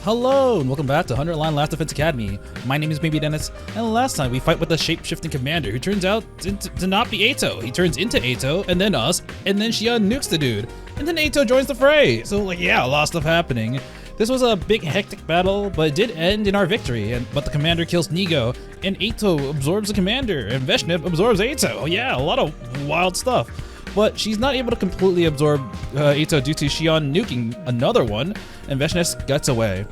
Hello and welcome back to 100 Line Last Defense Academy. My name is Media.Vision, and last time we fight with a shape-shifting commander who turns out to not be Eito. He turns into Eito, and then us, and then Shion nukes the dude. And then Eito joins the fray. So a lot of stuff happening. This was a big hectic battle, but it did end in our victory. But the commander kills Nigo, and Eito absorbs the commander, and Veshnev absorbs Eito. A lot of wild stuff. But she's not able to completely absorb Eito due to Shion nuking another one, and Veshnev gets away.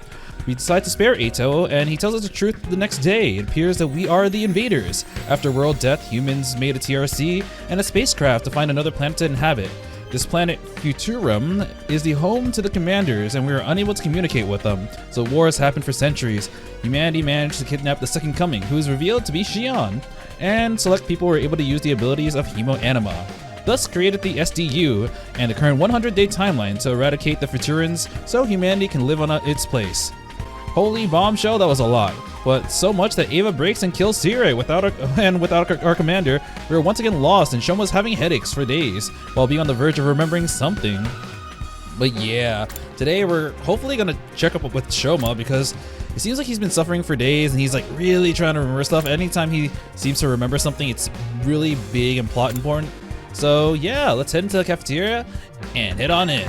We decide to spare Eito, and he tells us the truth the next day. It appears that we are the invaders. After world death, humans made a TRC and a spacecraft to find another planet to inhabit. This planet, Futurum, is the home to the commanders, and we are unable to communicate with them. So wars happened for centuries. Humanity managed to kidnap the Second Coming, who is revealed to be Shion, and select people were able to use the abilities of Hemo-Anima. Thus created the SDU and the current 100-day timeline to eradicate the Futurans so humanity can live on its place. Holy bombshell, that was a lot. But so much that Eva breaks and kills Sire without our commander. We were once again lost, and Shoma was having headaches for days while being on the verge of remembering something. But yeah, today we're hopefully gonna check up with Shoma because it seems like he's been suffering for days and he's like really trying to remember stuff. Anytime he seems to remember something, it's really big and plot important. So yeah, let's head into the cafeteria and head on in.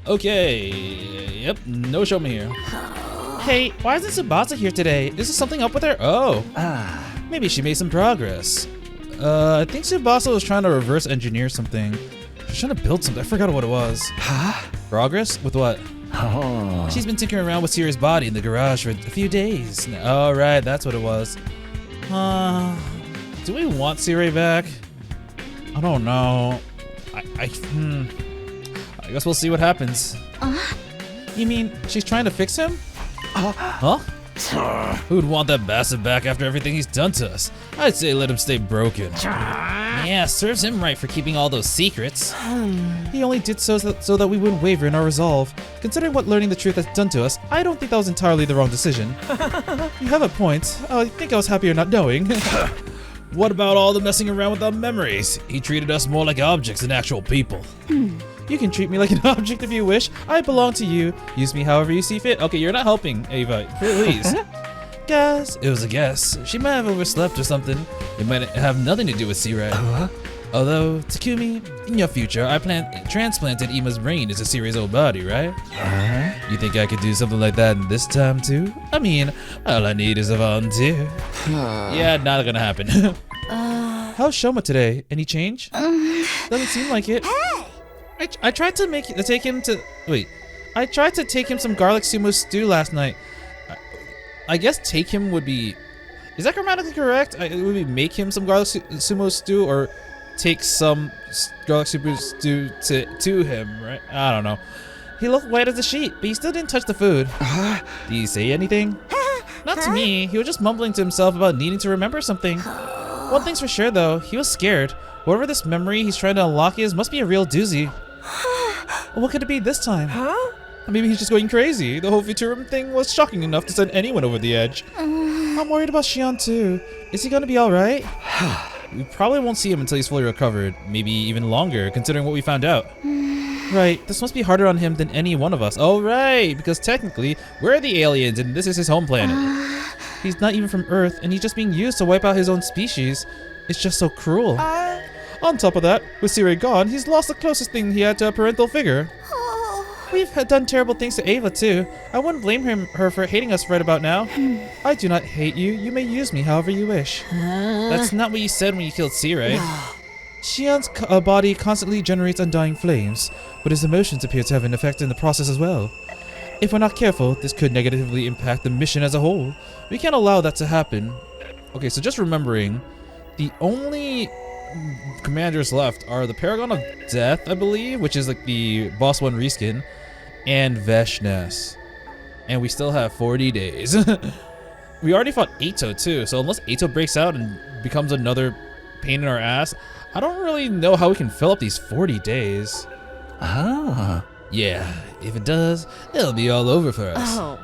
Okay, yep, no Shoma here. Hey, why isn't Tsubasa here today? Is there something up with her? Oh, maybe she made some progress. I think Tsubasa was trying to reverse engineer something. She's trying to build something, I forgot what it was. Huh? Progress? With what? Oh. She's been tinkering around with Siri's body in the garage for a few days. Oh right, that's what it was. Do we want Siri back? I don't know. I guess we'll see what happens. You mean she's trying to fix him? Huh? Who'd want that bastard back after everything he's done to us? I'd say let him stay broken. Yeah, serves him right for keeping all those secrets. He only did so that we wouldn't waver in our resolve. Considering what learning the truth has done to us, I don't think that was entirely the wrong decision. You have a point. I think I was happier not knowing. What about all the messing around with our memories? He treated us more like objects than actual people. You can treat me like an object if you wish. I belong to you. Use me however you see fit. Okay, you're not helping, Ava. Please. Guess. It was a guess. She might have overslept or something. It might have nothing to do with Siri. Although, Takumi, in your future, I transplanted Ima's brain into Siri's old body, right? You think I could do something like that this time too? I mean, all I need is a volunteer. Yeah, not gonna happen. How's Shoma today? Any change? Doesn't seem like it. I tried to take him some garlic sumo stew last night. I guess take him would be, is that grammatically correct? It would be make him some garlic sumo stew or take some garlic sumo stew to him, right? I don't know. He looked white as a sheet, but he still didn't touch the food. Did he say anything? Not to me. He was just mumbling to himself about needing to remember something. One thing's for sure though, he was scared. Whatever this memory he's trying to unlock must be a real doozy. What could it be this time? Maybe he's just going crazy. The whole Futurum thing was shocking enough to send anyone over the edge. I'm worried about Shion too. Is he gonna be alright? We probably won't see him until he's fully recovered. Maybe even longer, considering what we found out. Right, this must be harder on him than any one of us. Oh right, because technically, we're the aliens and this is his home planet. He's not even from Earth and he's just being used to wipe out his own species. It's just so cruel. On top of that, with Siri gone, he's lost the closest thing he had to a parental figure. We've done terrible things to Ava too. I wouldn't blame her for hating us right about now. I do not hate you. You may use me however you wish. That's not what you said when you killed Siri. Shion's body constantly generates undying flames, but his emotions appear to have an effect in the process as well. If we're not careful, this could negatively impact the mission as a whole. We can't allow that to happen. Okay, so just remembering, the only commanders left are the Paragon of Death, I believe, which is like the boss 1 reskin, and Veshnev. And we still have 40 days. We already fought Eito too, so unless Eito breaks out and becomes another pain in our ass, I don't really know how we can fill up these 40 days. Yeah, if it does, it'll be all over for us.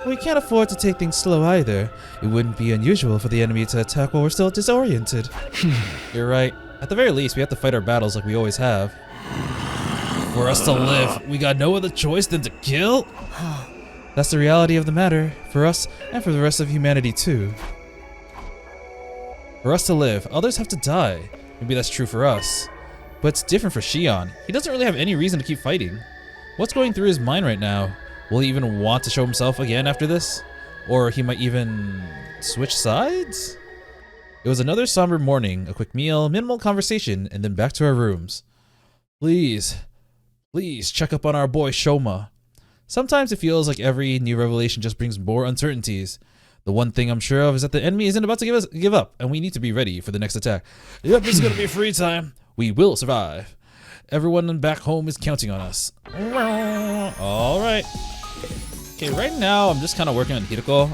We can't afford to take things slow either. It wouldn't be unusual for the enemy to attack while we're still disoriented. You're right. At the very least, we have to fight our battles like we always have. For us to live, we got no other choice than to kill? That's the reality of the matter, for us and for the rest of humanity too. For us to live, others have to die. Maybe that's true for us. But it's different for Shion. He doesn't really have any reason to keep fighting. What's going through his mind right now? Will he even want to show himself again after this? Or he might even switch sides? It was another somber morning, a quick meal, minimal conversation, and then back to our rooms. Please check up on our boy Shoma. Sometimes it feels like every new revelation just brings more uncertainties. The one thing I'm sure of is that the enemy isn't about to give up, and we need to be ready for the next attack. Yep, this is gonna be free time. We will survive. Everyone back home is counting on us. Alright. Okay, right now I'm just kind of working on Hiroko.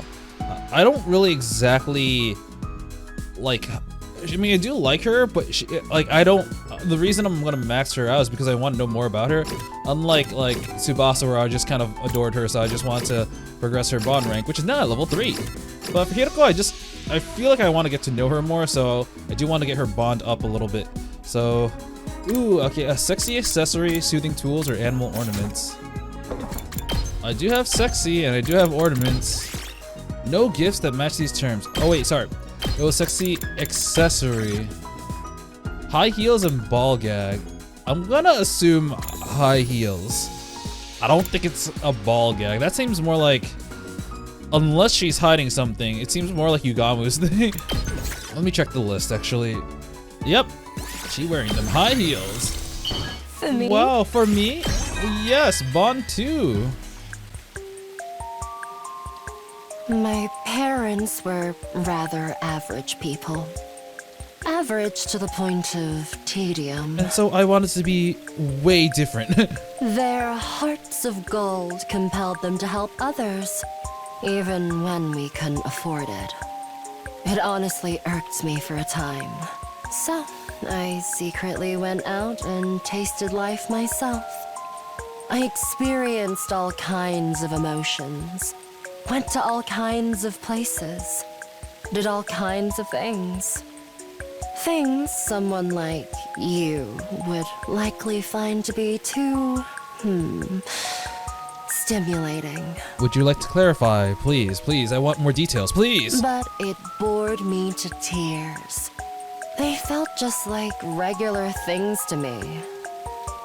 I don't really exactly like, I mean, I do like her, but she, like, I don't, the reason I'm gonna max her out is because I want to know more about her. Unlike like Tsubasa, where I just kind of adored her, so I just want to progress her bond rank, which is now at level 3. But for Hiroko, I feel like I want to get to know her more, so I do want to get her bond up a little bit. So, ooh, okay, a sexy accessory, soothing tools, or animal ornaments. I do have sexy, and I do have ornaments. No gifts that match these terms. Oh wait, sorry. It was sexy accessory. High heels and ball gag. I'm gonna assume high heels. I don't think it's a ball gag. That seems more like, unless she's hiding something, it seems more like Yugamu's thing. Let me check the list actually. Yep, she wearing them high heels. For me? Wow, for me? Yes, Bond 2. My parents were rather average people. Average to the point of tedium. And so I wanted to be way different. Their hearts of gold compelled them to help others, even when we couldn't afford it. It honestly irked me for a time. So, I secretly went out and tasted life myself. I experienced all kinds of emotions. Went to all kinds of places. Did all kinds of things. Things someone like you would likely find to be too, stimulating. Would you like to clarify? Please, please, I want more details, please. But it bored me to tears. They felt just like regular things to me.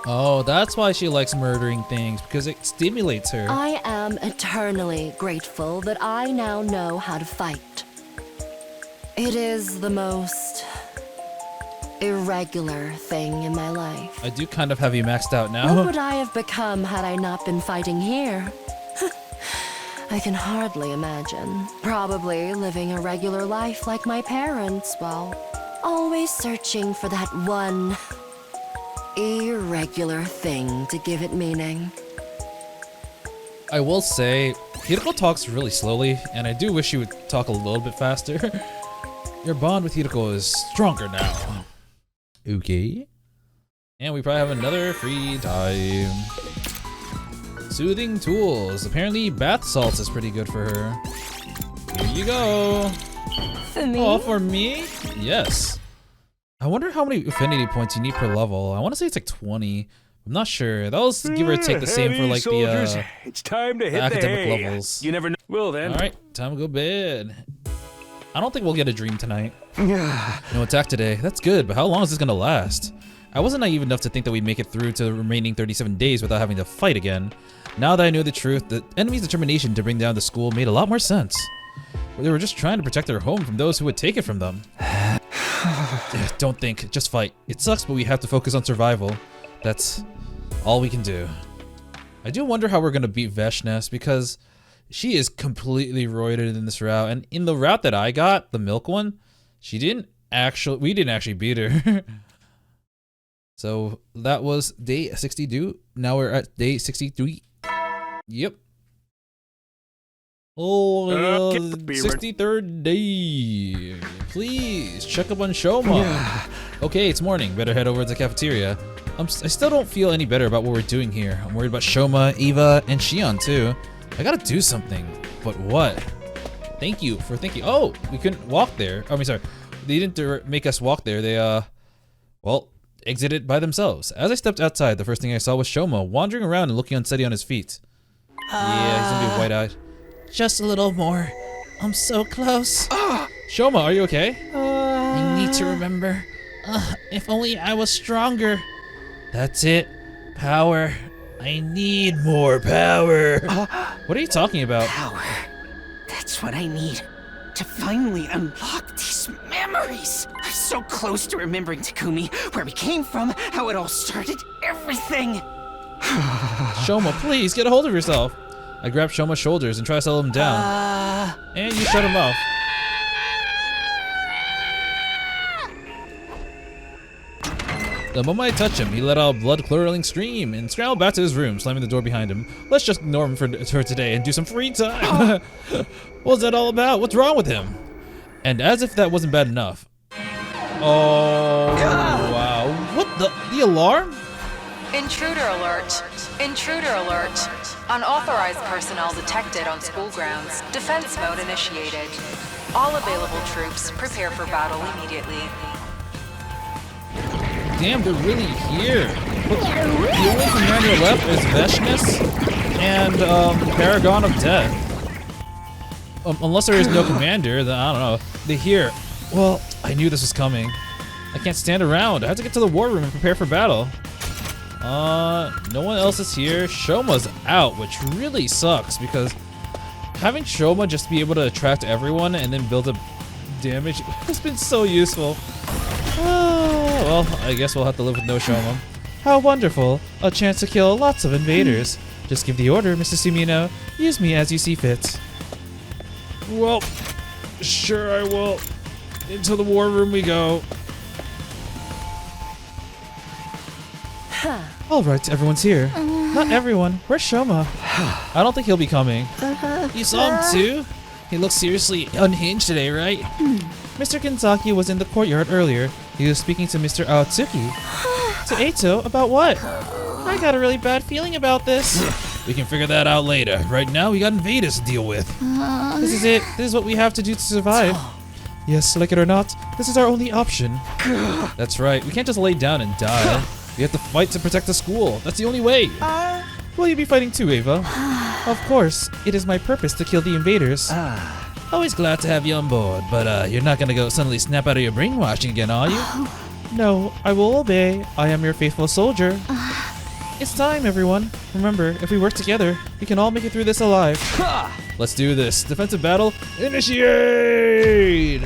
Oh, that's why she likes murdering things, because it stimulates her. I am eternally grateful that I now know how to fight. It is the most irregular thing in my life. I do kind of have you maxed out now. What would I have become had I not been fighting here? I can hardly imagine. Probably living a regular life like my parents, while always searching for that one irregular thing to give it meaning. I will say, Hiroko talks really slowly, and I do wish she would talk a little bit faster. Your bond with Hiroko is stronger now. Okay. And we probably have another free time. Soothing tools. Apparently bath salts is pretty good for her. Here you go. For me? Oh, for me? Yes. I wonder how many affinity points you need per level. I want to say it's like 20. I'm not sure. That was give or take the same for like soldiers, the it's time to hit academic the hay. levels. You never know. Well then. All right, time to go bed. I don't think we'll get a dream tonight. No attack today. That's good, but how long is this gonna last? I wasn't naive enough to think that we'd make it through to the remaining 37 days without having to fight again. Now that I knew the truth, the enemy's determination to bring down the school made a lot more sense. They were just trying to protect their home from those who would take it from them. Don't think, just fight. It sucks, but we have to focus on survival. That's all we can do. I do wonder how we're gonna beat Veshness, because she is completely roided in this route, and in the route that I got, the milk one, we didn't actually beat her. So that was day 62. Now we're at day 63. Yep. Oh, 63rd day. Please check up on Shoma. Yeah. Okay, it's morning. Better head over to the cafeteria. I still don't feel any better about what we're doing here. I'm worried about Shoma, Eva, and Shion too. I gotta do something, but what? Thank you for thinking. Oh, we couldn't walk there. I mean, sorry, they didn't make us walk there. They well, exited by themselves. As I stepped outside, the first thing I saw was Shoma wandering around and looking unsteady on his feet. Yeah, he's gonna be wide-eyed. Just a little more. I'm so close. Shoma, are you okay? I need to remember. If only I was stronger. That's it. Power. I need more power. What are you talking about? Power. That's what I need to finally unlock these memories. I'm so close to remembering Takumi, where we came from, how it all started, everything. Shoma, please get a hold of yourself. I grabbed Shoma's shoulders and tried to settle him down. And you shut him off. The moment I touched him, he let out a blood-curdling scream and scrambled back to his room, slamming the door behind him. Let's just ignore him for today and do some free time. What's that all about? What's wrong with him? And as if that wasn't bad enough. Oh, wow. What the alarm? Intruder alert. Intruder alert. Unauthorized personnel detected on school grounds. Defense mode initiated. All available troops prepare for battle immediately. Damn, they're really here. But the only commander left is Veshness and Paragon of Death. Unless there is no commander, then I don't know. They're here. Well, I knew this was coming. I can't stand around. I have to get to the war room and prepare for battle. No one else is here. Shoma's out, which really sucks because having Shoma just be able to attract everyone and then build up damage has been so useful. Well, I guess we'll have to live with no Shoma. How wonderful. A chance to kill lots of invaders. Just give the order, Mr. Sumino. Use me as you see fit. Well, sure I will. Into the war room we go. Alright, everyone's here. Not everyone. Where's Shoma? I don't think he'll be coming. You saw him too? He looks seriously unhinged today, right? Mr. Kinzaki was in the courtyard earlier. He was speaking to Mr. Aotsuki. To Eito? About what? I got a really bad feeling about this. We can figure that out later. Right now, we got invaders to deal with. This is it. This is what we have to do to survive. Yes, like it or not, this is our only option. That's right. We can't just lay down and die. We have to fight to protect the school. That's the only way. Will you be fighting too, Ava? Of course. It is my purpose to kill the invaders. Always glad to have you on board, but you're not gonna go suddenly snap out of your brainwashing again, are you? No, I will obey. I am your faithful soldier. It's time, everyone. Remember, if we work together, we can all make it through this alive. Let's do this. Defensive battle, initiate!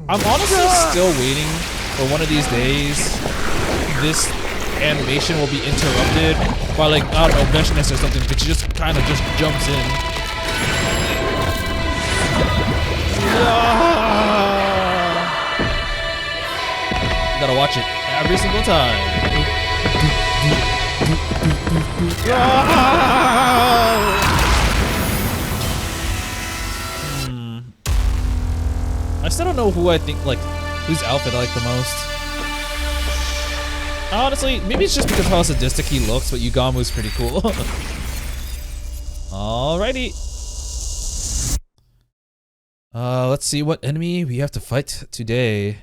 I'm honestly still waiting for one of these days. This animation will be interrupted by, like, I don't know, Veshness or something, but she just kind of just jumps in. You gotta watch it every single time. I still don't know who I think, like, whose outfit I like the most. Honestly, maybe it's just because of how sadistic he looks, but Yugamu's pretty cool. Alrighty. Let's see what enemy we have to fight today.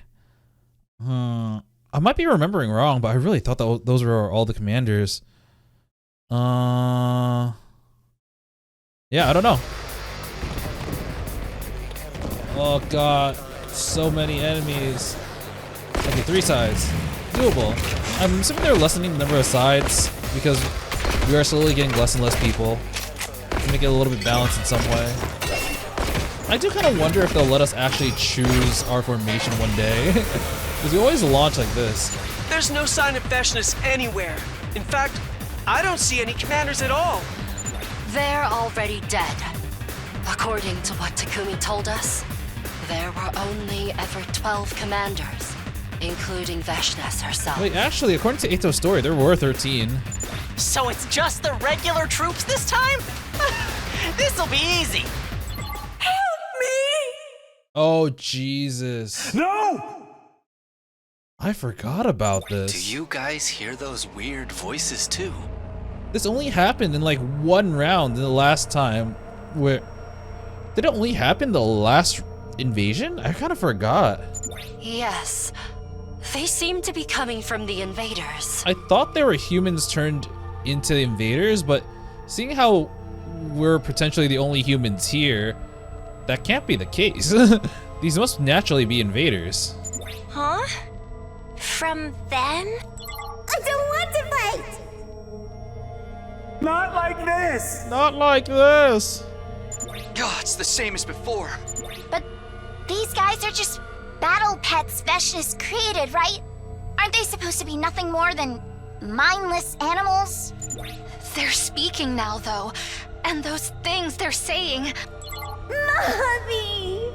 I might be remembering wrong, but I really thought that those were all the commanders. Yeah, I don't know. Oh god, so many enemies. Okay, 3 sides. Doable. I'm assuming they're lessening the number of sides because we are slowly getting less and less people to make it a little bit balanced in some way. I do kind of wonder if they'll let us actually choose our formation one day. Because we always launch like this. There's no sign of Veshness anywhere. In fact, I don't see any commanders at all. They're already dead. According to what Takumi told us, there were only ever 12 commanders, including Veshness herself. Wait, actually, according to Eito's story, there were 13. So it's just the regular troops this time? This'll be easy. Oh, Jesus. No! I forgot about this. Do you guys hear those weird voices too? This only happened in like one round in the last time. Where did it only happen the last invasion? I kind of forgot. Yes. They seem to be coming from the invaders. I thought they were humans turned into invaders, but seeing how we're potentially the only humans here, that can't be the case. These must naturally be invaders. Huh? From them? I don't want to fight! Not like this! Not like this! God, it's the same as before. But these guys are just battle pets Veshnis created, right? Aren't they supposed to be nothing more than mindless animals? They're speaking now, though. And those things they're saying. Mommy!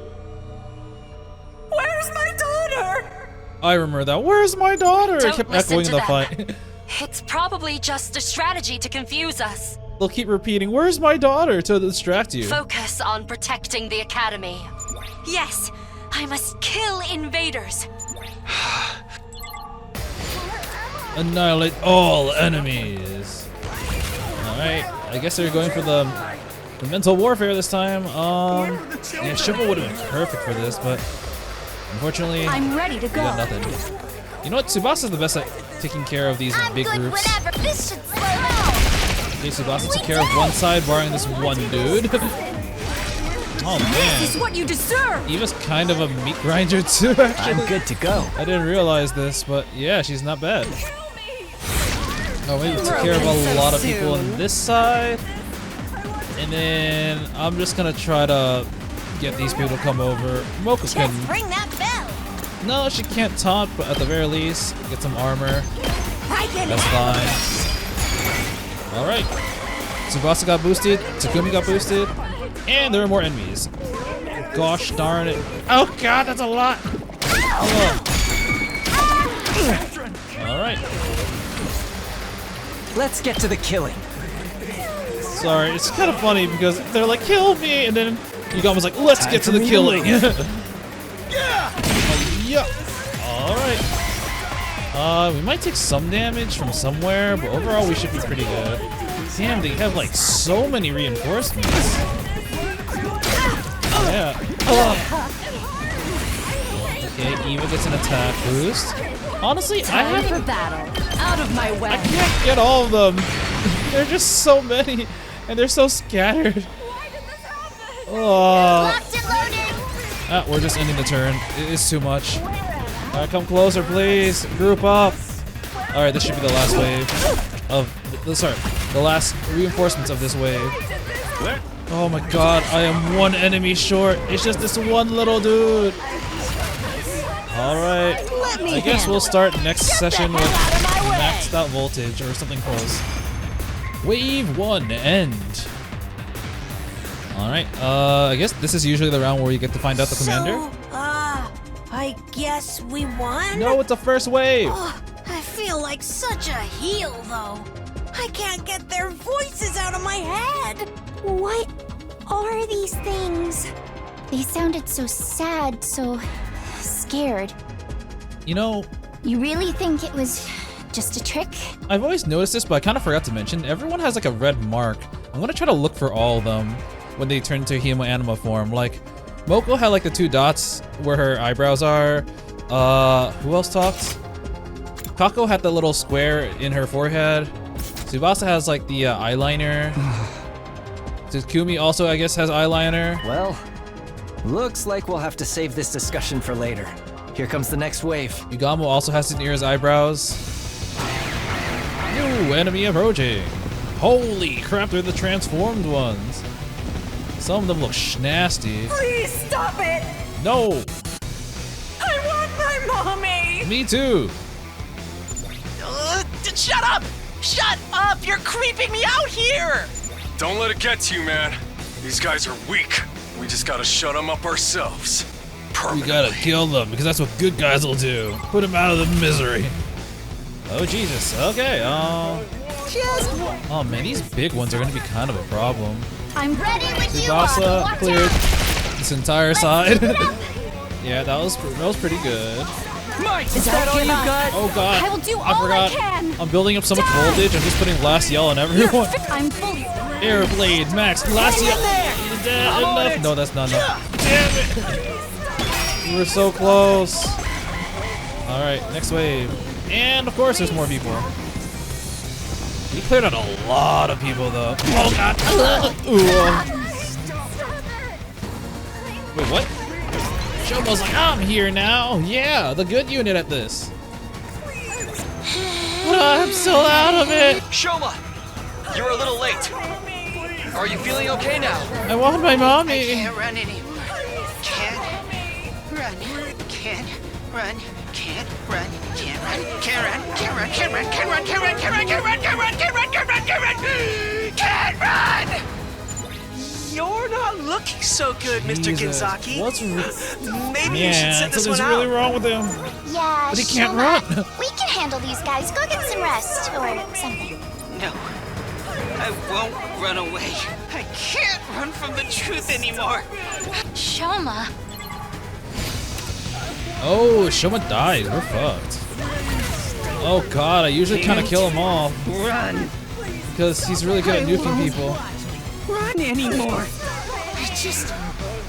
Where's my daughter? I remember that. Where's my daughter? I Don't kept listen echoing to the them. fight. It's probably just a strategy to confuse us. They'll keep repeating, "Where's my daughter?" to distract you. Focus on protecting the academy. Yes, I must kill invaders. Annihilate all enemies. Alright, I guess they're going for the mental warfare this time. Yeah, Shippo would have been perfect for this, but unfortunately, I'm ready to we got nothing. You know what? Tsubasa's the best at taking care of these big good groups. whenever. This should slow down. Okay, Tsubasa took care of one side, barring this one dude. Oh man. This is what you deserve. Eva's kind of a meat grinder too, actually. I'm good to go. I didn't realize this, but yeah, she's not bad. Oh, maybe took care of a lot of people on this side. And then I'm just gonna try to get these people to come over. Moko can... Ring that bell. No, she can't taunt, but at the very least, get some armor. That's fine. Alright. Tsubasa got boosted, Takumi got boosted, and there are more enemies. Gosh darn it. Oh god, that's a lot! Alright. Let's get to the killing. Sorry, it's kind of funny because they're like, "Kill me!" and then Yugama's like, "Let's get to the killing." Yeah. Alright. We might take some damage from somewhere, but overall we should be pretty good. Damn, they have like so many reinforcements. Yeah. Okay, Eva gets an attack boost. Honestly, I have battle. Out of my way. I can't get all of them. There are just so many, and they're so scattered. Oh. Locked and loaded. We're just ending the turn. It is too much. Alright, come closer, please. Group up. Alright, this should be the last wave of... Sorry, the last reinforcements of this wave. Oh my god, I am one enemy short. It's just this one little dude. Alright, I guess we'll start next session with maxed out voltage or something close. Wave 1, end. Alright, I guess this is usually the round where you get to find out the commander. I guess we won? No, it's the first wave. Oh, I feel like such a heel, though. I can't get their voices out of my head. What are these things? They sounded so sad, so scared. You know, You really think it was just a trick? I've always noticed this, but I kind of forgot to mention, everyone has like a red mark. I'm gonna try to look for all of them when they turn into human anima form. Like, Moko had like the 2 dots where her eyebrows are. Who else talked? Kako had the little square in her forehead. Tsubasa has like the eyeliner. Takumi also, I guess, has eyeliner. Well, looks like we'll have to save this discussion for later. Here comes the next wave. Yugamo also has it near his eyebrows. New enemy approaching. Holy crap, they're the transformed ones. Some of them look nasty. Please stop it! No! I want my mommy! Me too! Shut up! Shut up! You're creeping me out here! Don't let it get to you, man. These guys are weak. We just gotta shut them up ourselves. We Permanently. gotta kill them, because that's what good guys will do. Put them out of the misery. Oh, Jesus. Okay, oh man, these big ones are gonna be kind of a problem. I'm ready when you Tsubasa are. cleared this entire side. Yeah, that was pretty good. Is that all you got? Oh god, I will do I all forgot. I can. I'm building up so much voltage, I'm just putting last yell on everyone. I'm fully. Airblade, max, last yell. Is that enough? No, that's not enough. Damn it! We were so close. All right, next wave. And of course there's more people. We cleared out a lot of people though. Oh god. Wait, what? Shomo's like, I'm here now. Yeah, the good unit at this. I'm still out of it. Shoma, you're a little late. Are you feeling okay now? I want my mommy. Can't run anymore. Can't run. Can't run. Can't run. Can't run. Can't run. Can't run. Can't run. Can't run. Can't run. Can't run. Can't run. Can't run. Can't run. Can't run. Can't run. Can't run. You're not looking so good, Mr. Jesus. Ginzaki. What's Maybe you should sit this one something's out. really wrong with him. Yeah, But he can't Shoma, run. We can handle these guys. Go get some rest or something. No. I won't run away. I can't run from the truth anymore. Shoma. Oh, Shoma died. We're fucked. Oh god, I usually kind of kill him all Run. because he's really good at nuking people. Run anymore.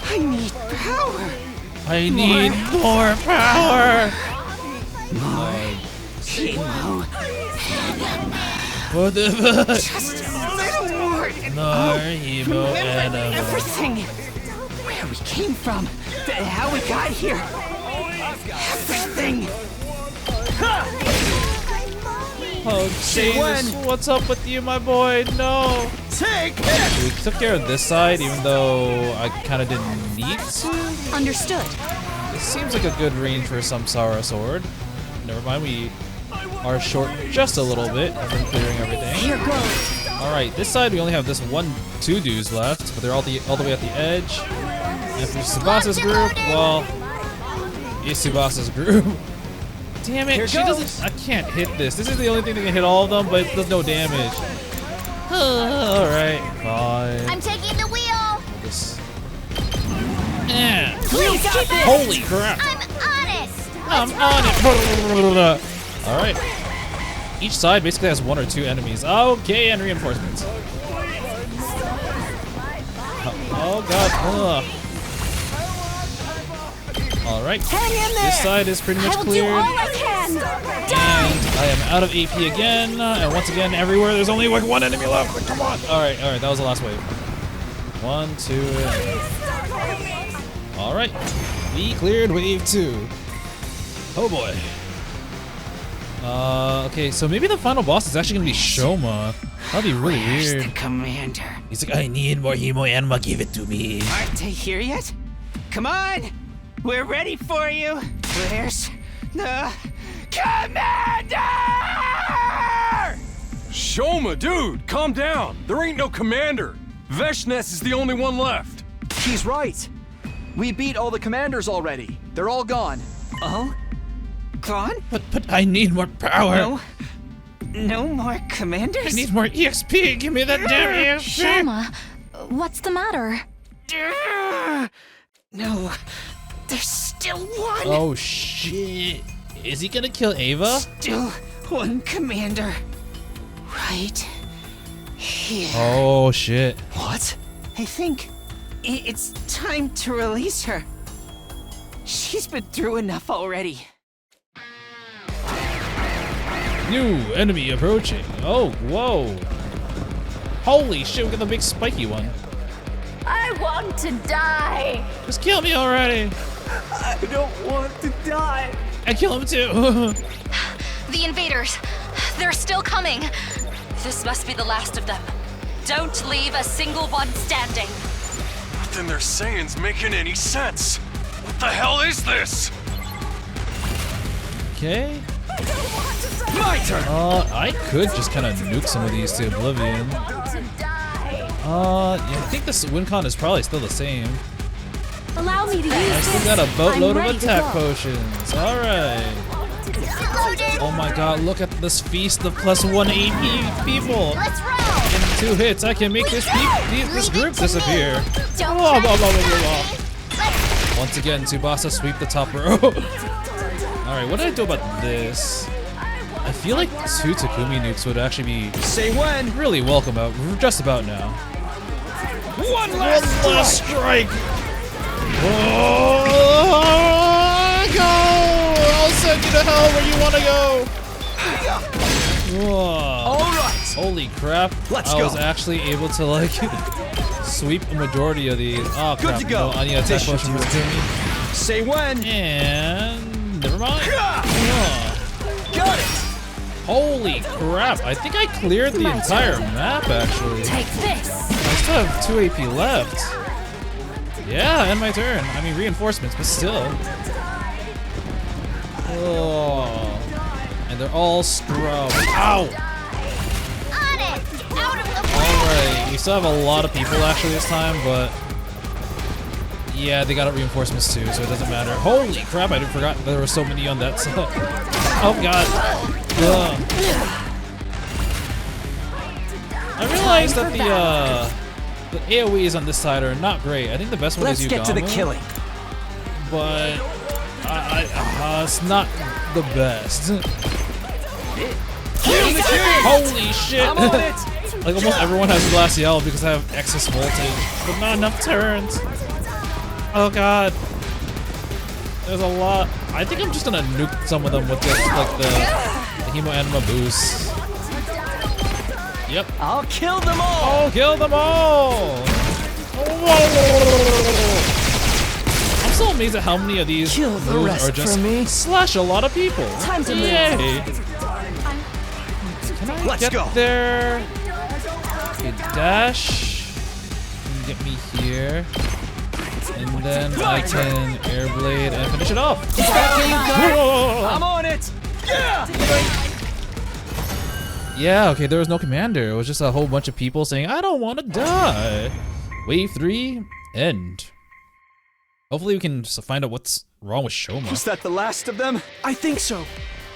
I need power. I need more power. Chemo. What the fuck? Just a little more. More hemo Remember and everything. Where we came from. How we got here. Everything. Oh Jesus, what's up with you, my boy? No. Take We took care of this side, even though I kind of didn't need to. Understood. This seems like a good range for some Samsara sword. Never mind, we are short just a little bit after clearing everything. Here goes. All right, this side we only have this two dudes left, but they're all the way at the edge. After Tsubasa's group, well, it's Tsubasa's group. Damn it, she doesn't. I can't hit this. This is the only thing that can hit all of them, but it does no damage. All right, fine. I'm taking the wheel. This. Yeah. Please keep it. Holy crap! I'm honest. I'm on it. All right. Each side basically has 1 or 2 enemies. Okay, and reinforcements. Oh god. Ugh. All right. Hang in there. This side is pretty much I will do cleared. all I can. And I am out of AP again. And once again, everywhere there's only like 1 enemy left. Like, come on. All right. That was the last wave. 1, 2, and... All right. We cleared wave 2. Oh boy. Okay, so maybe the final boss is actually gonna be Shoma. That'd be really Where's weird. the commander? He's like, I need more hemo Anima, give it to me. Aren't they here yet? Come on! We're ready for you! Where's the commander? Shoma, dude, calm down. There ain't no commander. Veshnes is the only one left. He's right. We beat all the commanders already. They're all gone. Oh? Gone? But I need more power. No more commanders? I need more EXP. Give me that damn EXP. Shoma, what's the matter? No, there's still one. Oh shit. Is he gonna kill Ava? Still one commander. Right here. Oh shit. What? I think it's time to release her. She's been through enough already. New enemy approaching. Oh, whoa. Holy shit, we got the big spiky one. I want to die. Just kill me already. I don't want to die. I kill him too. The invaders. They're still coming. This must be the last of them. Don't leave a single one standing. Nothing they're saying's making any sense. What the hell is this? Okay. My turn! I could just kind of nuke some of these to oblivion. Yeah, I think this win con is probably still the same. Allow me to use I still this. got a boatload I'm of ready to attack go. potions. Alright. Oh my god, look at this feast of +1 AP people. Let's roll. In 2 hits, I can make this group disappear. Don't Blah, try blah, blah, to blah, stop blah. me. Let's Once again, Tsubasa sweep the top row. Alright, what did I do about this? I feel like 2 Takumi nukes would actually be Say when. really welcome out just about now. One last strike! Oh, go! I'll send send you to hell where you want to go. Whoa. All right. Holy crap. Let's I go. was actually able to like sweep a majority of these. Oh Good crap. to go. No, I need a attack This should potion do for it. Takumi. Say when. And never mind. Oh. Got it. Holy crap. I think I cleared the entire map actually. Take this! I still have 2 AP left. Yeah, end my turn. I mean reinforcements, but still. Oh. And they're all scrubs. Ow! On it! Out of the way! Alright, we still have a lot of people actually this time, but yeah, they got reinforcements too, so it doesn't matter. Holy crap, I forgot there were so many on that side. Oh god. Ugh. I realized that the AoEs on this side are not great. I think the best one Let's is get to the Yugama, killing. but it's not the best. Holy shit! I'm on it. Like almost everyone has glass yellow because I have excess voltage, but not enough turns. Oh god. There's a lot. I think I'm just gonna nuke some of them with just like the Hemo Anima boost. Yep. I'll kill them all. Oh, kill them all! I'm so amazed at how many of these Kill the moves rest are just for me. slash a lot of people. Time to move. Yay! Can I Let's get go. there? Okay, dash. You can get me here. And then I can air blade and finish it off. I'm on it. Yeah, okay, there was no commander. It was just a whole bunch of people saying, I don't want to die. Wave 3, end. Hopefully we can find out what's wrong with Shoma. Is that the last of them? I think so.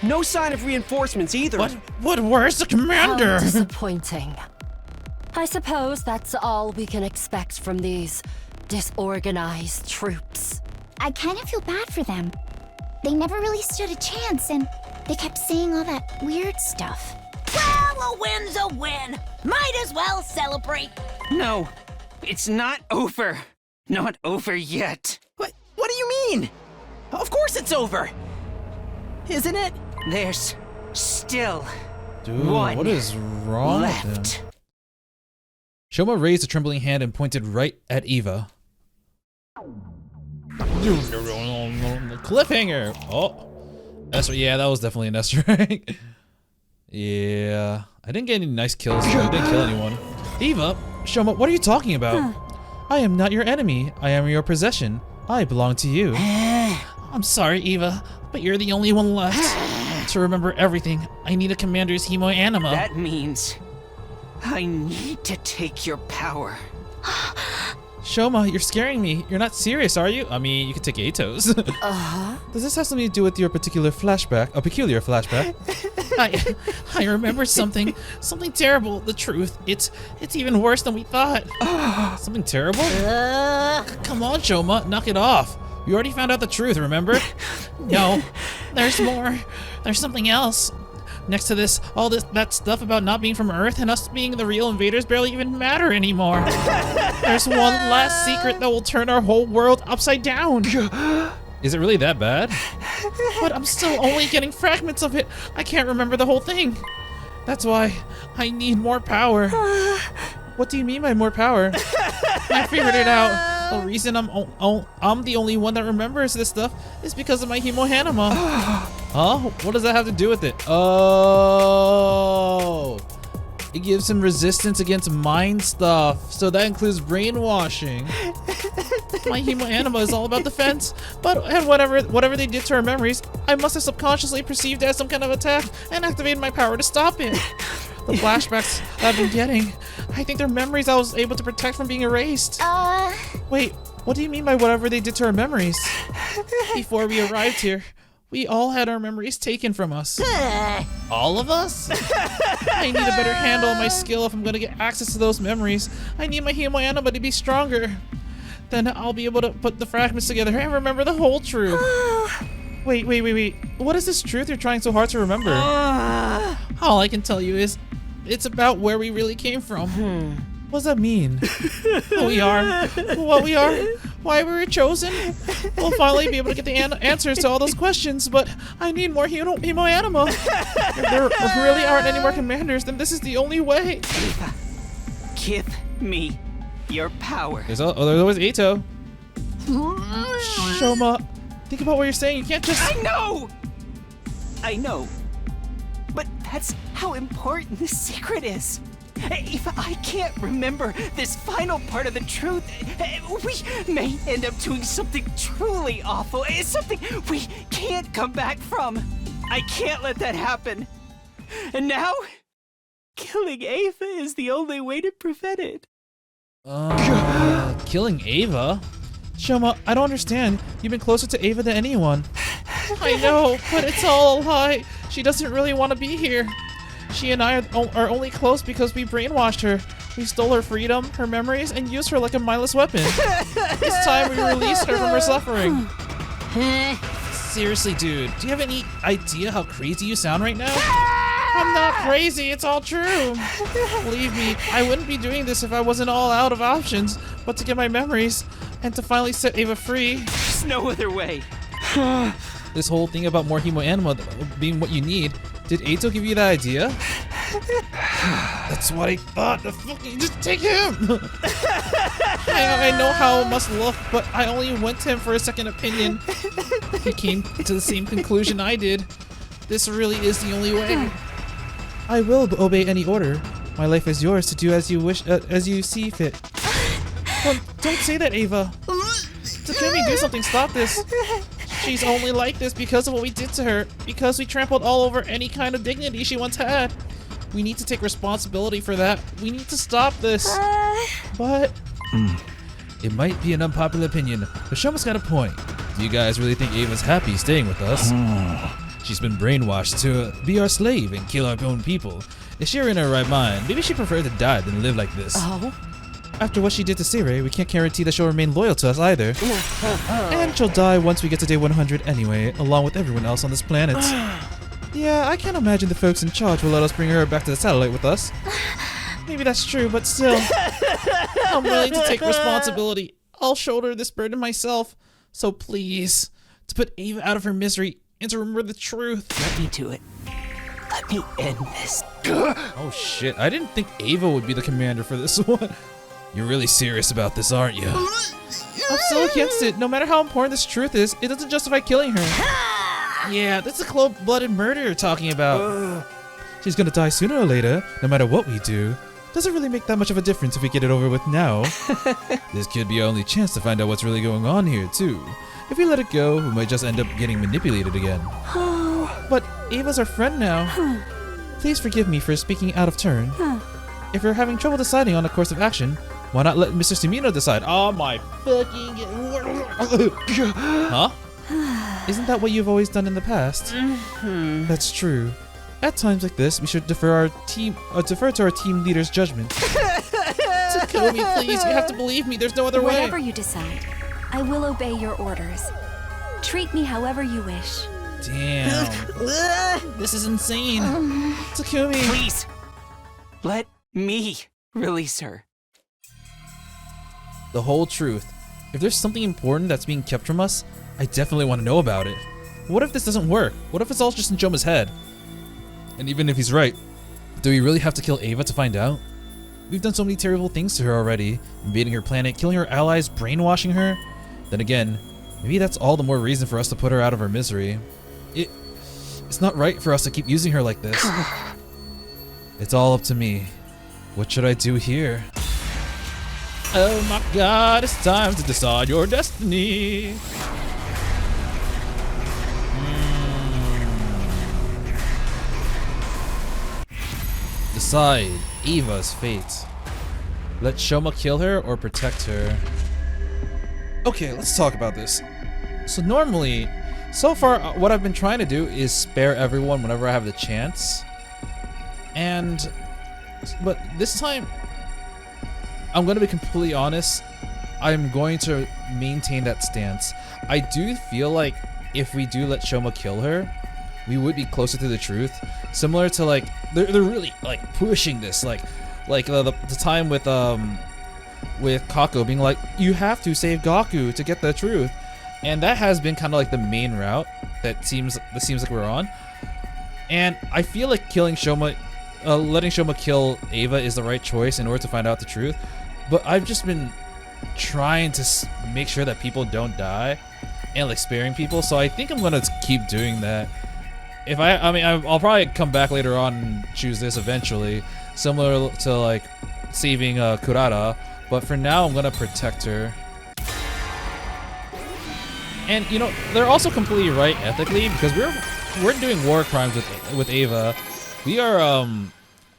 No sign of reinforcements either. Where's the commander? How disappointing. I suppose that's all we can expect from these disorganized troops. I kind of feel bad for them. They never really stood a chance, and they kept saying all that weird stuff. Well, a win's a win. Might as well celebrate. No, it's not over. Not over yet. What do you mean? Of course it's over. Isn't it? There's still Dude, one what is wrong with him? left. Shoma raised a trembling hand and pointed right at Eva. Cliffhanger! Oh. Esther, yeah, that was definitely an Esther egg. Yeah. I didn't get any nice kills, so I didn't kill anyone. Eva, Shoma, what are you talking about? I am not your enemy. I am your possession. I belong to you. I'm sorry, Eva, but you're the only one left. To remember everything, I need a commander's Hemo Anima. That means I need to take your power. Shoma, you're scaring me. You're not serious, are you? I mean, you could take Atos. Does this have something to do with your particular flashback? A peculiar flashback? I remember something terrible. The truth, it's even worse than we thought. Something terrible? Come on, Shoma, knock it off. We already found out the truth, remember? No, there's more. There's something else. Next to this, that stuff about not being from Earth and us being the real invaders barely even matter anymore. There's one last secret that will turn our whole world upside down. Is it really that bad? But I'm still only getting fragments of it. I can't remember the whole thing. That's why I need more power. What do you mean by more power? I figured it out. The reason I'm the only one that remembers this stuff is because of my Hemo Anima. Huh? What does that have to do with it? Oh, it gives him resistance against mind stuff. So that includes brainwashing. My Hemo Anima is all about defense, and whatever they did to our memories, I must have subconsciously perceived as some kind of attack and activated my power to stop it. The flashbacks I've been getting, I think they're memories I was able to protect from being erased. Wait, what do you mean by whatever they did to our memories? Before we arrived here, we all had our memories taken from us. All of us? I need a better handle on my skill if I'm gonna get access to those memories. I need my Hemo Anima to be stronger. Then I'll be able to put the fragments together and remember the whole truth. Wait. What is this truth you're trying so hard to remember? All I can tell you is, it's about where we really came from. What does that mean? Who we are, what we are, why we were chosen? We'll finally be able to get the answers to all those questions, but I need more hemo anima. If there really aren't any more commanders, then this is the only way. Ava, give me your power. There's always Ito. Shoma, think about what you're saying. You can't just... I know. But that's how important this secret is. If I can't remember this final part of the truth, we may end up doing something truly awful. It's something we can't come back from. I can't let that happen. And now, killing Ava is the only way to prevent it. Killing Ava? Shoma, I don't understand. You've been closer to Ava than anyone. I know, but it's all a lie. She doesn't really want to be here. She and I are only close because we brainwashed her. We stole her freedom, her memories, and used her like a mindless weapon. This time we released her from her suffering. Seriously, dude, do you have any idea how crazy you sound right now? I'm not crazy, it's all true. Believe me, I wouldn't be doing this if I wasn't all out of options, but to get my memories and to finally set Ava free. There's no other way. This whole thing about more hemo anima being what you need, did Ito give you that idea? That's what I thought. The fucking just take him. I know how it must look, but I only went to him for a second opinion. He came to the same conclusion I did. This really is the only way. I will obey any order. My life is yours to do as you wish, as you see fit. Don't say that, Ava. Takumi, do something. Stop this. She's only like this because of what we did to her, because we trampled all over any kind of dignity she once had. We need to take responsibility for that. We need to stop this. But it might be an unpopular opinion, but Shoma's got a point. Do you guys really think Ava's happy staying with us? She's been brainwashed to be our slave and kill our own people. If she were in her right mind, maybe she'd prefer to die than live like this. After what she did to Sirei, we can't guarantee that she'll remain loyal to us either. And she'll die once we get to day 100 anyway, along with everyone else on this planet. Yeah, I can't imagine the folks in charge will let us bring her back to the satellite with us. Maybe that's true, but still. I'm willing to take responsibility. I'll shoulder this burden myself. So please, to put Ava out of her misery and to remember the truth. Let me do it. Let me end this. Oh shit, I didn't think Ava would be the commander for this one. You're really serious about this, aren't you? I'm still against it. No matter how important this truth is, it doesn't justify killing her. Yeah, that's a cold-blooded murder you're talking about. She's gonna die sooner or later, no matter what we do. Doesn't really make that much of a difference if we get it over with now. This could be our only chance to find out what's really going on here, too. If we let it go, we might just end up getting manipulated again. But Ava's our friend now. Please forgive me for speaking out of turn. If you're having trouble deciding on a course of action, why not let Mr. Sumino decide? Oh my fucking... Huh? Isn't that what you've always done in the past? That's true. At times like this, we should defer to our team leader's judgment. Takumi, please, you have to believe me. There's no other way. Whatever you decide, I will obey your orders. Treat me however you wish. Damn. This is insane. Takumi. Please, let me release her. The whole truth. If there's something important that's being kept from us, I definitely want to know about it. What if this doesn't work? What if it's all just in Joma's head? And even if he's right, do we really have to kill Ava to find out? We've done so many terrible things to her already, invading her planet, killing her allies, brainwashing her. Then again, maybe that's all the more reason for us to put her out of her misery. It's not right for us to keep using her like this. It's all up to me. What should I do here? Oh my god, it's time to decide your destiny. Decide Eva's fate. Let Shoma kill her or protect her. Okay, let's talk about this. So normally, so far, what I've been trying to do is spare everyone whenever I have the chance. But this time, I'm going to be completely honest, I'm going to maintain that stance. I do feel like if we do let Shoma kill her, we would be closer to the truth. Similar to like, they're really like pushing this, like the time with with Kako being like, you have to save Gaku to get the truth. And that has been kind of like the main route that seems like we're on. And I feel like killing Shoma, letting Shoma kill Ava is the right choice in order to find out the truth. But I've just been trying to make sure that people don't die and like sparing people. So I think I'm gonna keep doing that. If I mean, I'll probably come back later on and choose this eventually, similar to like saving Kurara. But for now, I'm gonna protect her. And you know, they're also completely right ethically because we're doing war crimes with Ava. We are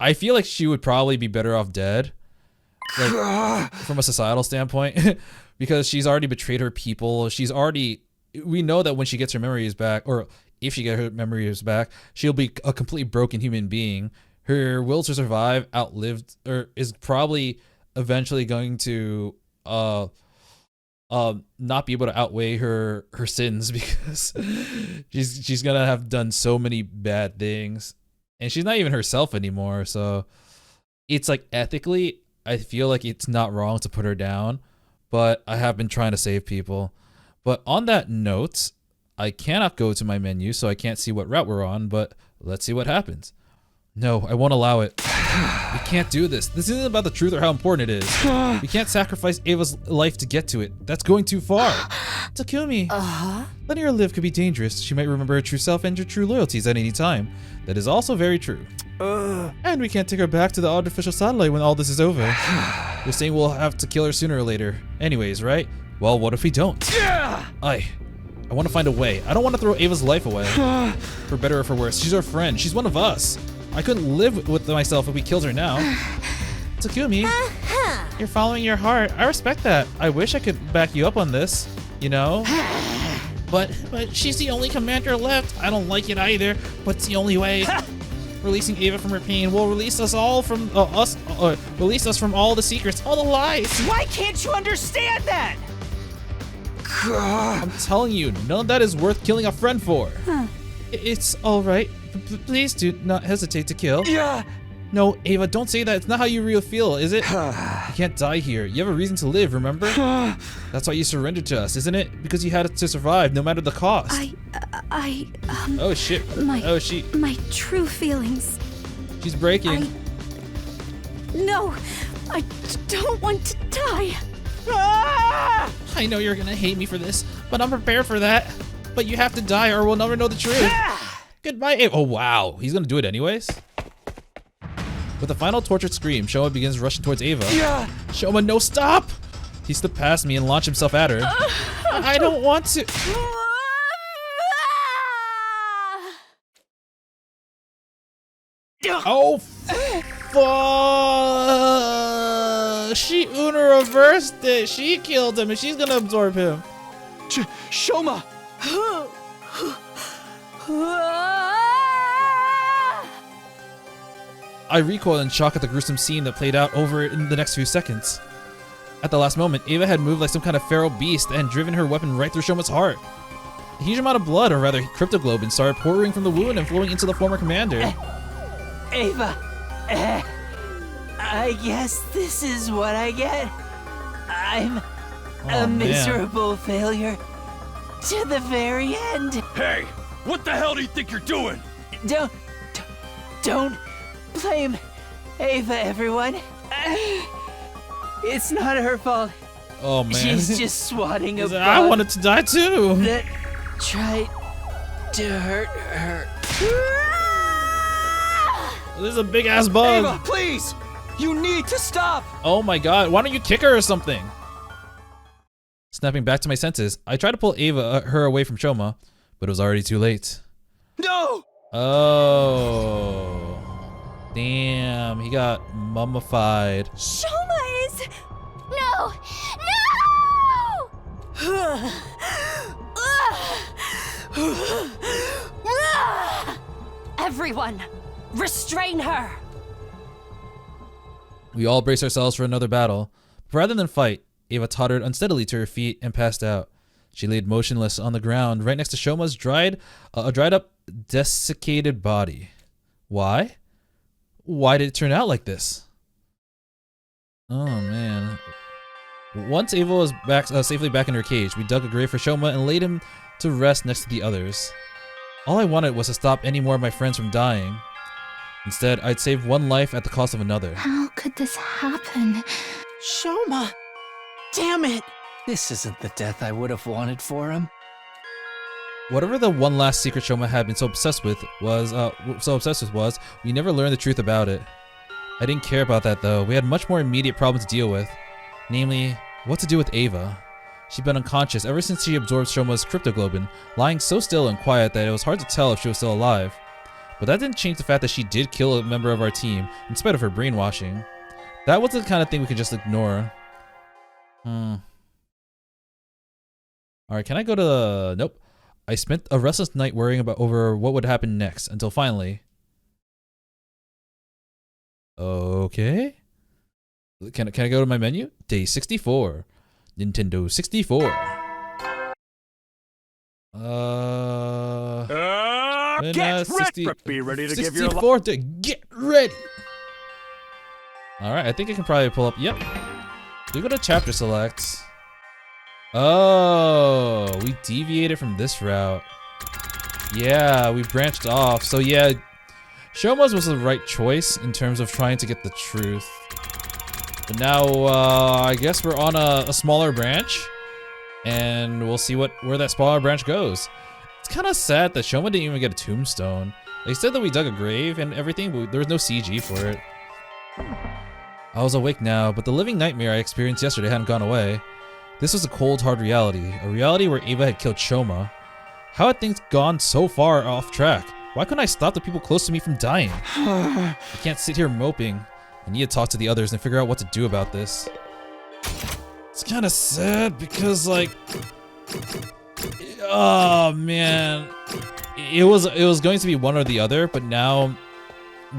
I feel like she would probably be better off dead, like from a societal standpoint, because she's already betrayed her people. We know that when she gets her memories back, or if she gets her memories back, she'll be a completely broken human being. Her will to survive is probably eventually going to not be able to outweigh her sins because she's gonna have done so many bad things, and she's not even herself anymore. So it's like ethically, I feel like it's not wrong to put her down, but I have been trying to save people. But on that note, I cannot go to my menu, so I can't see what route we're on, but let's see what happens. No, I won't allow it. We can't do this. This isn't about the truth or how important it is. We can't sacrifice Ava's life to get to it. That's going too far. Takumi, letting her live could be dangerous. She might remember her true self and her true loyalties at any time. That is also very true. And we can't take her back to the artificial satellite when all this is over. You're saying we'll have to kill her sooner or later. Anyways, right? Well, what if we don't? I want to find a way. I don't want to throw Ava's life away. For better or for worse, she's our friend. She's one of us. I couldn't live with myself if we killed her now. Takumi, you're following your heart. I respect that. I wish I could back you up on this, you know? But she's the only commander left. I don't like it either, but it's the only way. Releasing Ava from her pain will release us all from release us from all the secrets, all the lies. Why can't you understand that? I'm telling you, none of that is worth killing a friend for. It's all right. Please do not hesitate to kill. No, Ava, don't say that. It's not how you really feel, is it? You can't die here. You have a reason to live, remember? That's why you surrendered to us, isn't it? Because you had to survive, no matter the cost. Oh shit. My true feelings. She's breaking. No, I don't want to die. I know you're gonna hate me for this, but I'm prepared for that. But you have to die or we'll never know the truth. Goodbye, Ava. Oh wow, he's gonna do it anyways? With a final tortured scream, Shoma begins rushing towards Ava. Shoma, no, stop! He slipped past me and launched himself at her. I don't want to. Oh, fuck! She Una reversed it. She killed him and she's gonna absorb him. Shoma! I recoiled in shock at the gruesome scene that played out over in the next few seconds. At the last moment, Ava had moved like some kind of feral beast and driven her weapon right through Shoma's heart. A huge amount of blood, or rather cryptoglobin, started pouring from the wound and flowing into the former commander. Ava, I guess this is what I get. I'm a miserable failure to the very end. Hey, what the hell do you think you're doing? Don't blame Ava, everyone. It's not her fault. Oh man. She's just swatting a bug I wanted to die too. that tried to hurt her. There's a big ass bug. Ava, please! You need to stop! Oh my god, why don't you kick her or something? Snapping back to my senses, I tried to pull her away from Shoma, but it was already too late. No! Oh. Damn, he got mummified. Shoma is... No! No! Everyone, restrain her! We all brace ourselves for another battle. But rather than fight, Ava tottered unsteadily to her feet and passed out. She laid motionless on the ground right next to Shoma's dried up, desiccated body. Why? Why did it turn out like this? Oh man. Once Ava was back, safely back in her cage, we dug a grave for Shoma and laid him to rest next to the others. All I wanted was to stop any more of my friends from dying. Instead, I'd save one life at the cost of another. How could this happen? Shoma! Damn it! This isn't the death I would have wanted for him. Whatever the one last secret Shoma had been so obsessed with was, we never learned the truth about it. I didn't care about that though. We had much more immediate problems to deal with. Namely, what to do with Ava. She'd been unconscious ever since she absorbed Shoma's cryptoglobin, lying so still and quiet that it was hard to tell if she was still alive. But that didn't change the fact that she did kill a member of our team, in spite of her brainwashing. That wasn't the kind of thing we could just ignore. Alright, can I go to the... Nope. I spent a restless night worrying over what would happen next, until finally... Okay... Can I go to my menu? Day 64. Nintendo 64. Get ready! Be ready to give your 64 to get ready! Alright, I think I can probably pull up. Yep. We go to chapter select. Oh, we deviated from this route. Yeah, we branched off. So yeah, Shoma's was the right choice in terms of trying to get the truth. But now, I guess we're on a smaller branch, and we'll see where that smaller branch goes. It's kind of sad that Shoma didn't even get a tombstone. They said that we dug a grave and everything, but there was no CG for it. I was awake now, but the living nightmare I experienced yesterday hadn't gone away. This was a cold, hard reality, a reality where Ava had killed Shoma. How had things gone so far off track? Why couldn't I stop the people close to me from dying? I can't sit here moping. I need to talk to the others and figure out what to do about this. It's kind of sad because, like, oh man, it was going to be one or the other, but now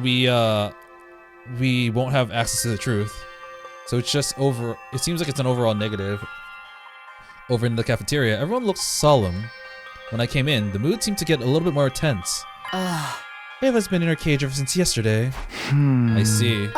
we won't have access to the truth. So it's just it seems like it's an overall negative. Over in the cafeteria, everyone looked solemn. When I came in, the mood seemed to get a little bit more tense. Ava's been in her cage ever since yesterday. I see.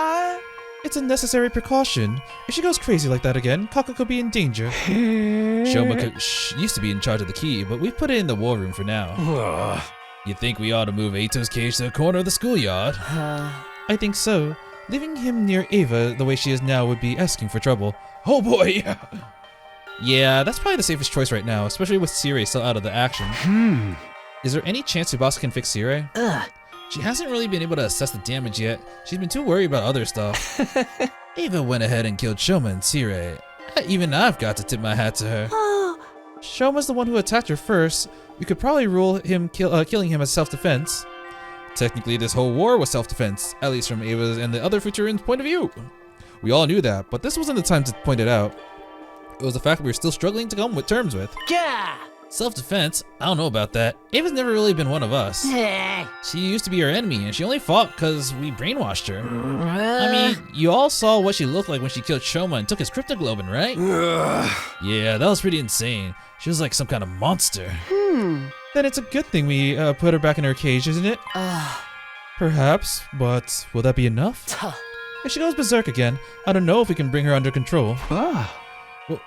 It's a necessary precaution. If she goes crazy like that again, Kaka could be in danger. Shoma used to be in charge of the key, but we've put it in the war room for now. You think we ought to move Ato's cage to the corner of the schoolyard? I think so. Leaving him near Ava the way she is now would be asking for trouble. Oh boy! Yeah, that's probably the safest choice right now, especially with Sirei still out of the action. Is there any chance Tsubasa can fix Sirei? She hasn't really been able to assess the damage yet. She's been too worried about other stuff. Ava went ahead and killed Shoma and Sirei. Even I've got to tip my hat to her. Shoma's the one who attacked her first. We could probably rule him killing him as self-defense. Technically, this whole war was self-defense, at least from Ava's and the other Futurans' point of view. We all knew that, but this wasn't the time to point it out. It was a fact we were still struggling to come with terms with. Yeah. Self-defense? I don't know about that. Ava's never really been one of us. She used to be our enemy, and she only fought because we brainwashed her. I mean, you all saw what she looked like when she killed Shoma and took his cryptoglobin, right? Yeah, that was pretty insane. She was like some kind of monster. Then it's a good thing we put her back in her cage, isn't it? Perhaps, but will that be enough? If she goes berserk again, I don't know if we can bring her under control.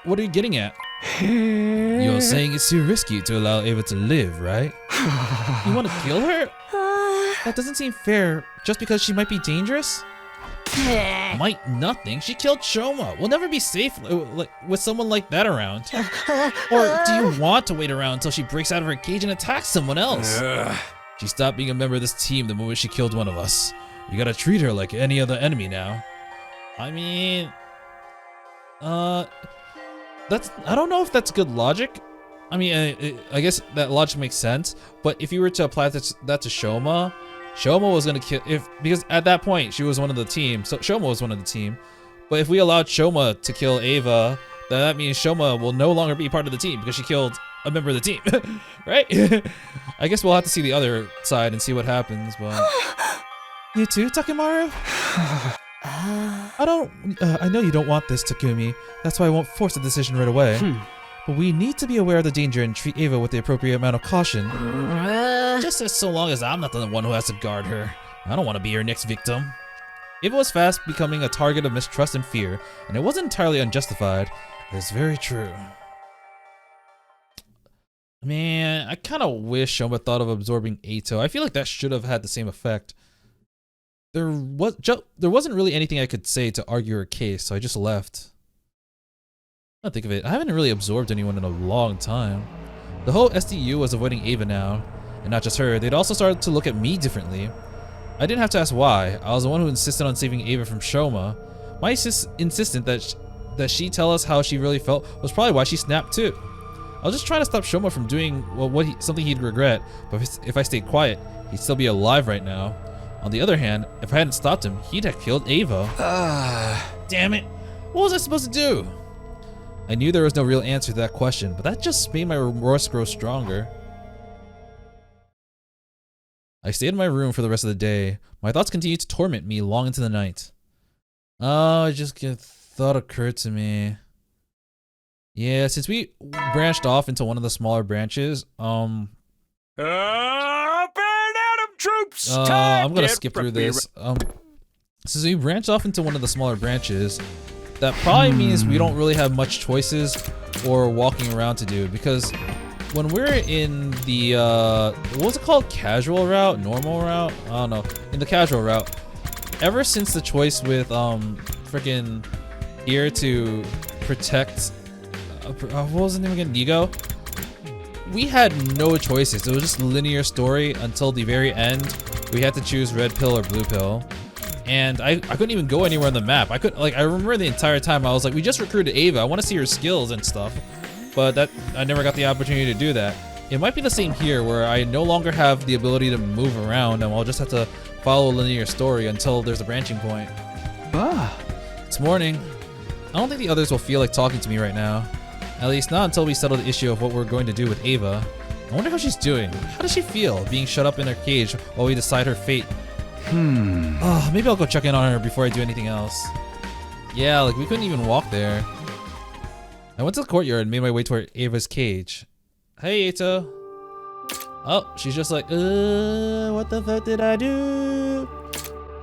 What are you getting at? You're saying it's too risky to allow Ava to live, right? You want to kill her? That doesn't seem fair, just because she might be dangerous? Might nothing. She killed Shoma. We'll never be safe with someone like that around. Or do you want to wait around until she breaks out of her cage and attacks someone else? She stopped being a member of this team the moment she killed one of us. You gotta treat her like any other enemy now. I mean... I don't know if that's good logic. I mean, I guess that logic makes sense. But if you were to apply that to Shoma, Shoma was gonna kill because at that point she was one of the team. So Shoma was one of the team. But if we allowed Shoma to kill Ava, then that means Shoma will no longer be part of the team because she killed a member of the team, right? I guess we'll have to see the other side and see what happens. But you too, Takemaru? I know you don't want this, Takumi. That's why I won't force a decision right away. But we need to be aware of the danger and treat Ava with the appropriate amount of caution. Just as so long as I'm not the one who has to guard her. I don't want to be her next victim. Ava was fast becoming a target of mistrust and fear, and it wasn't entirely unjustified. It's very true. Man, I kind of wish Shoma thought of absorbing Eito. I feel like that should have had the same effect. There wasn't really anything I could say to argue her case, so I just left. I think of it, I haven't really absorbed anyone in a long time. The whole SDU was avoiding Ava now, and not just her, they'd also started to look at me differently. I didn't have to ask why. I was the one who insisted on saving Ava from Shoma. My insistence that she tell us how she really felt was probably why she snapped too. I was just trying to stop Shoma from doing something he'd regret, but if I stayed quiet, he'd still be alive right now. On the other hand, if I hadn't stopped him, he'd have killed Ava. Damn it! What was I supposed to do? I knew there was no real answer to that question, but that just made my remorse grow stronger. I stayed in my room for the rest of the day. My thoughts continued to torment me long into the night. Oh, just a thought occurred to me. Yeah, since we branched off into one of the smaller branches, I'm gonna skip through this. Since we branched off into one of the smaller branches, that probably means we don't really have much choices or walking around to do, because when we're in the what was it called, casual route, normal route, I don't know, in the casual route, ever since the choice with freaking here to protect what was the name again, Nigo, we had no choices. It was just linear story until the very end. We had to choose red pill or blue pill, and I couldn't even go anywhere on the map. I remember the entire time I was like, we just recruited Ava, I want to see her skills and stuff, but I never got the opportunity to do that. It might be the same here, where I no longer have the ability to move around, and I'll just have to follow a linear story until there's a branching point. It's morning. I don't think the others will feel like talking to me right now. At least not until we settle the issue of what we're going to do with Ava. I wonder how she's doing. How does she feel being shut up in her cage while we decide her fate? Maybe I'll go check in on her before I do anything else. Yeah, like we couldn't even walk there. I went to the courtyard and made my way toward Ava's cage. Hey, Eito. Oh, she's just like, what the fuck did I do?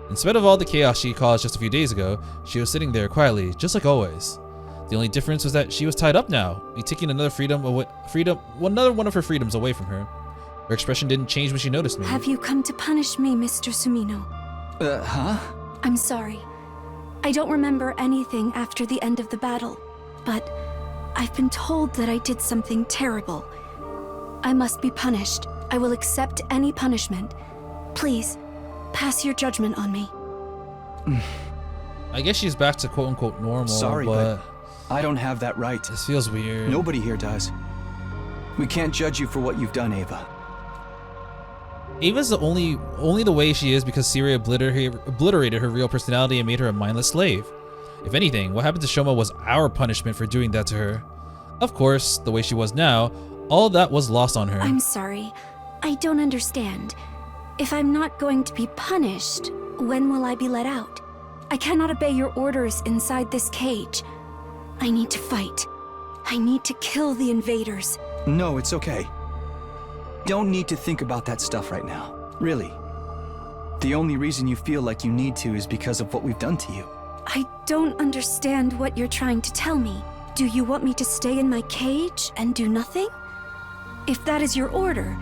In spite of all the chaos she caused just a few days ago, she was sitting there quietly, just like always. The only difference was that she was tied up now, taking another another one of her freedoms away from her. Her expression didn't change when she noticed me. Have you come to punish me, Mr. Sumino? Huh? I'm sorry. I don't remember anything after the end of the battle, but I've been told that I did something terrible. I must be punished. I will accept any punishment. Please, pass your judgment on me. I guess she's back to quote-unquote normal. Sorry, but I don't have that right. This feels weird. Nobody here does. We can't judge you for what you've done, Ava. Ava's only the way she is because Syria obliterated her real personality and made her a mindless slave. If anything, what happened to Shoma was our punishment for doing that to her. Of course, the way she was now, all that was lost on her. I'm sorry. I don't understand. If I'm not going to be punished, when will I be let out? I cannot obey your orders inside this cage. I need to fight. I need to kill the invaders. No, it's okay. Don't need to think about that stuff right now. Really. The only reason you feel like you need to is because of what we've done to you. I don't understand what you're trying to tell me. Do you want me to stay in my cage and do nothing? If that is your order,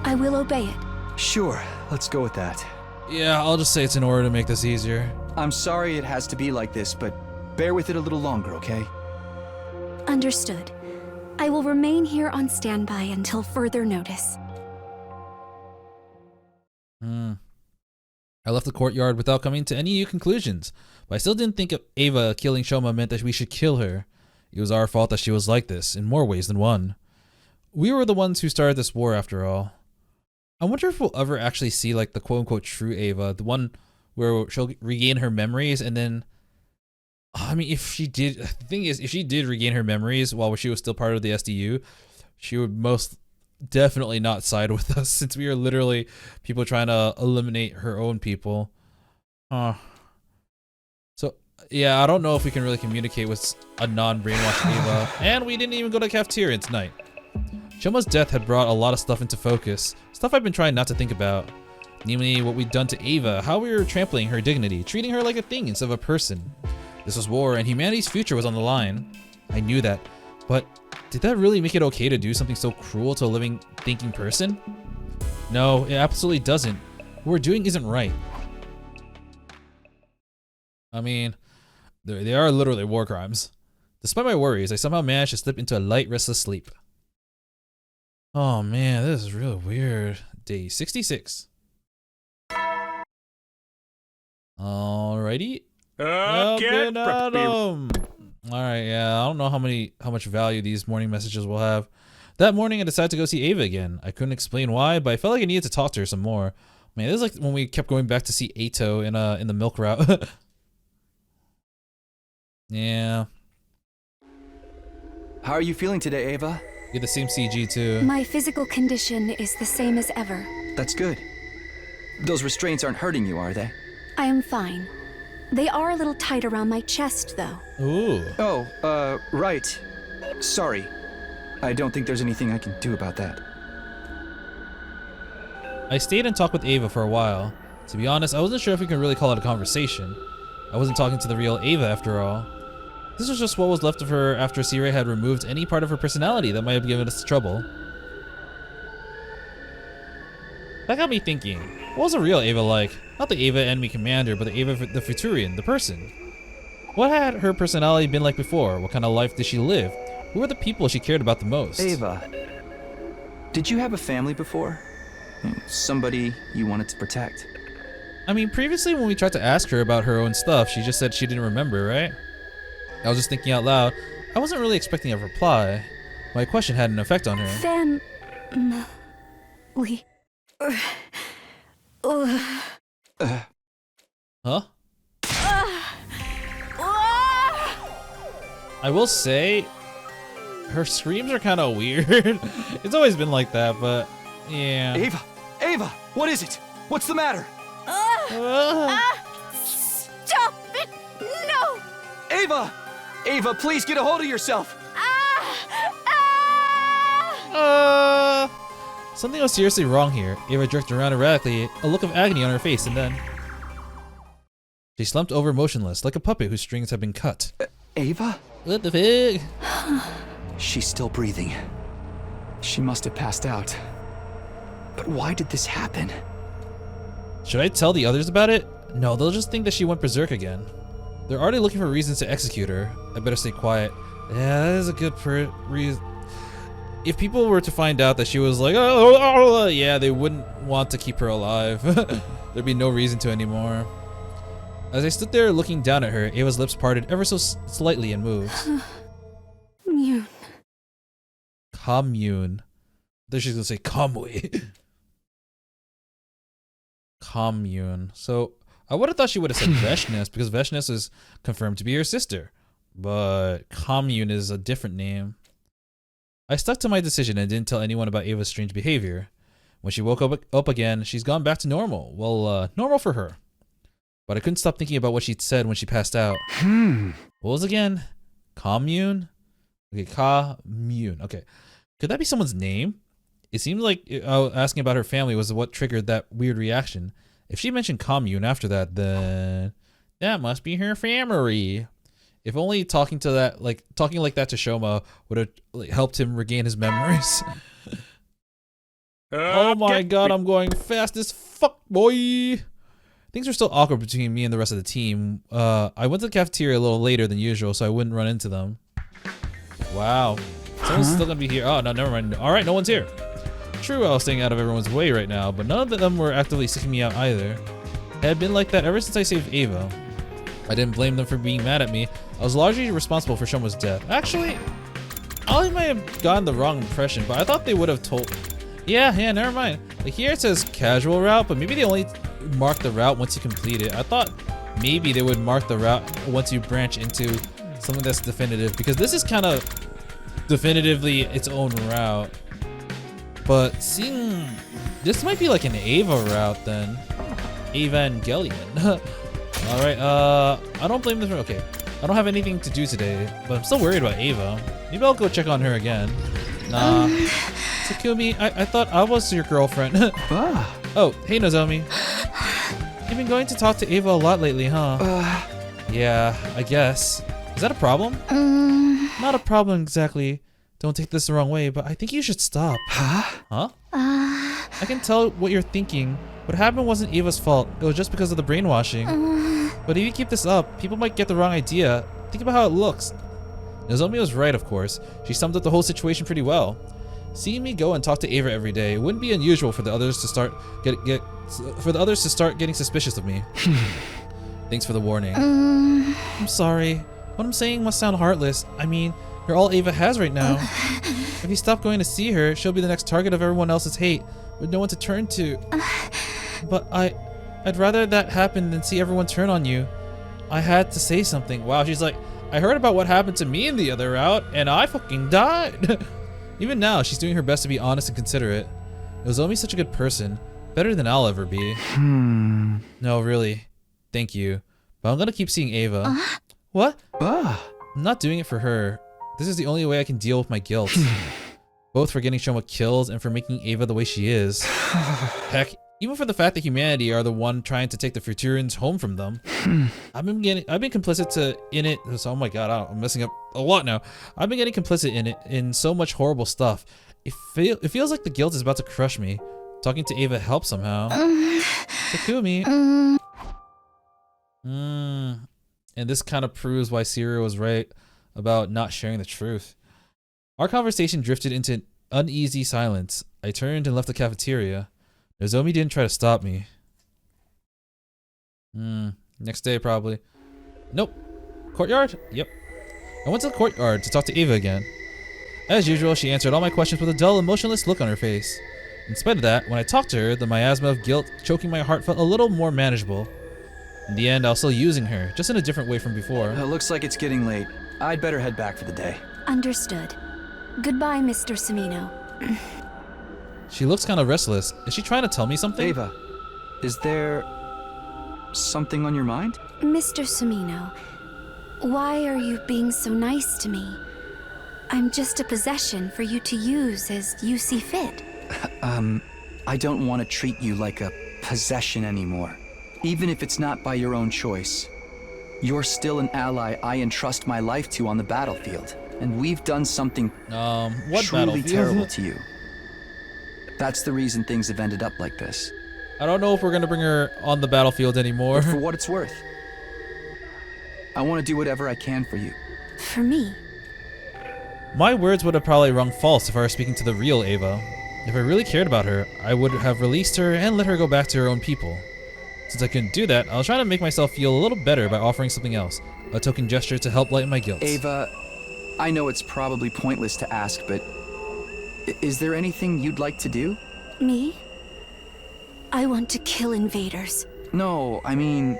I will obey it. Sure, let's go with that. Yeah, I'll just say it's in order to make this easier. I'm sorry it has to be like this, but bear with it a little longer, okay? Understood. I will remain here on standby until further notice. I left the courtyard without coming to any new conclusions, but I still didn't think Ava killing Shoma meant that we should kill her. It was our fault that she was like this, in more ways than one. We were the ones who started this war, after all. I wonder if we'll ever actually see like the quote-unquote true Ava, the one where she'll regain her memories and then... I mean, if she did... The thing is, if she did regain her memories while she was still part of the SDU, she would most definitely not side with us, since we are literally people trying to eliminate her own people. So, yeah, I don't know if we can really communicate with a non-brainwashed Ava. And we didn't even go to the cafeteria tonight. Shoma's death had brought a lot of stuff into focus, stuff I've been trying not to think about. Namely, what we'd done to Ava, how we were trampling her dignity, treating her like a thing instead of a person. This was war, and humanity's future was on the line. I knew that, but did that really make it okay to do something so cruel to a living, thinking person? No, it absolutely doesn't. What we're doing isn't right. I mean, they are literally war crimes. Despite my worries, I somehow managed to slip into a light, restless sleep. Oh man, this is really weird. Day 66. Alrighty. Get Adam. Alright, yeah, I don't know how much value these morning messages will have. That morning I decided to go see Ava again. I couldn't explain why, but I felt like I needed to talk to her some more. Man, this is like when we kept going back to see Ato in the milk route. Yeah. How are you feeling today, Ava? Get the same CG too. My physical condition is the same as ever. That's good. Those restraints aren't hurting you, are they? I am fine. They are a little tight around my chest, though. Ooh. Oh, right. Sorry. I don't think there's anything I can do about that. I stayed and talked with Ava for a while. To be honest, I wasn't sure if we could really call it a conversation. I wasn't talking to the real Ava after all. This was just what was left of her after Sirei had removed any part of her personality that might have given us trouble. That got me thinking, what was a real Ava like? Not the Ava enemy commander, but the Ava the Futurian, the person. What had her personality been like before? What kind of life did she live? Who were the people she cared about the most? Ava, did you have a family before? Somebody you wanted to protect? I mean, previously when we tried to ask her about her own stuff, she just said she didn't remember, right? I was just thinking out loud. I wasn't really expecting a reply. My question had an effect on her. Huh? I will say, her screams are kind of weird. It's always been like that, but yeah. Ava, what is it? What's the matter? Stop it! No! Ava, please get a hold of yourself. Something was seriously wrong here. Ava jerked around erratically, a look of agony on her face, and then she slumped over motionless, like a puppet whose strings had been cut. Ava? What the fig? She's still breathing. She must have passed out. But why did this happen? Should I tell the others about it? No, they'll just think that she went berserk again. They're already looking for reasons to execute her. I better stay quiet. Yeah, that is a good reason. If people were to find out that she was like, yeah, they wouldn't want to keep her alive. There'd be no reason to anymore. As I stood there looking down at her, Ava's lips parted ever so slightly and moved. Commune. I thought she was gonna say Kamui. Commune. So I would have thought she would have said Veshness because Veshness is confirmed to be her sister. But Commune is a different name. I stuck to my decision and didn't tell anyone about Ava's strange behavior. When she woke up again, she's gone back to normal. Well, normal for her. But I couldn't stop thinking about what she'd said when she passed out. What was it again? Commune? Okay, Commune. Okay. Could that be someone's name? It seemed like asking about her family was what triggered that weird reaction. If she mentioned Commune after that, then that must be her family. If only talking like that to Shoma would have helped him regain his memories. Oh my god, I'm going fast as fuck, boy. Things were still awkward between me and the rest of the team. I went to the cafeteria a little later than usual so I wouldn't run into them. Wow. Someone's still gonna be here. Oh, no, never mind. Alright, no one's here. True, I was staying out of everyone's way right now, but none of them were actively seeking me out either. It had been like that ever since I saved Ava. I didn't blame them for being mad at me. I was largely responsible for Shoma's death. Actually, I might have gotten the wrong impression, but I thought they would have told... Yeah, never mind. Like here it says casual route, but maybe they only mark the route once you complete it. I thought maybe they would mark the route once you branch into something that's definitive, because this is kind of definitively its own route. But seeing... This might be like an Ava route then. Evangelion. Alright, I don't blame them for... Okay, I don't have anything to do today, but I'm still worried about Ava. Maybe I'll go check on her again. Nah, Takumi, I thought I was your girlfriend. Oh, hey Nozomi. You've been going to talk to Ava a lot lately, huh? Yeah, I guess. Is that a problem? Not a problem exactly. Don't take this the wrong way, but I think you should stop. Huh? I can tell what you're thinking. What happened wasn't Ava's fault. It was just because of the brainwashing. But if you keep this up, people might get the wrong idea. Think about how it looks. Nozomi was right, of course. She summed up the whole situation pretty well. Seeing me go and talk to Ava every day wouldn't be unusual for the others to start getting suspicious of me. Thanks for the warning. I'm sorry. What I'm saying must sound heartless. I mean, you're all Ava has right now. If you stop going to see her, she'll be the next target of everyone else's hate, with no one to turn to. But I'd rather that happen than see everyone turn on you. I had to say something. Wow, she's like, I heard about what happened to me in the other route, and I fucking died. Even now, she's doing her best to be honest and considerate. Nozomi's such a good person. Better than I'll ever be. No, really. Thank you. But I'm gonna keep seeing Ava. What? I'm not doing it for her. This is the only way I can deal with my guilt. Both for getting Shoma killed and for making Ava the way she is. Heck, even for the fact that humanity are the one trying to take the Futurians home from them. I've been complicit in it. Oh my god, I'm messing up a lot now. I've been getting complicit in it in so much horrible stuff. It feels like the guilt is about to crush me. Talking to Ava helps somehow. Takumi. And this kind of proves why Siri was right about not sharing the truth. Our conversation drifted into an uneasy silence. I turned and left the cafeteria. Nozomi didn't try to stop me. Next day probably. Nope. Courtyard? Yep. I went to the courtyard to talk to Ava again. As usual, she answered all my questions with a dull, emotionless look on her face. In spite of that, when I talked to her, the miasma of guilt choking my heart felt a little more manageable. In the end, I was still using her, just in a different way from before. Looks like it's getting late. I'd better head back for the day. Understood. Goodbye, Mr. Sumino. She looks kind of restless. Is she trying to tell me something? Ava, is there something on your mind? Mr. Sumino, why are you being so nice to me? I'm just a possession for you to use as you see fit. I don't want to treat you like a possession anymore. Even if it's not by your own choice. You're still an ally I entrust my life to on the battlefield. And we've done something truly terrible to you. That's the reason things have ended up like this. I don't know if we're gonna bring her on the battlefield anymore. But for what it's worth, I want to do whatever I can for you. For me? My words would have probably rung false if I were speaking to the real Ava. If I really cared about her, I would have released her and let her go back to her own people. Since I couldn't do that, I was trying to make myself feel a little better by offering something else. A token gesture to help lighten my guilt. Ava, I know it's probably pointless to ask, but is there anything you'd like to do? Me? I want to kill invaders. No, I mean,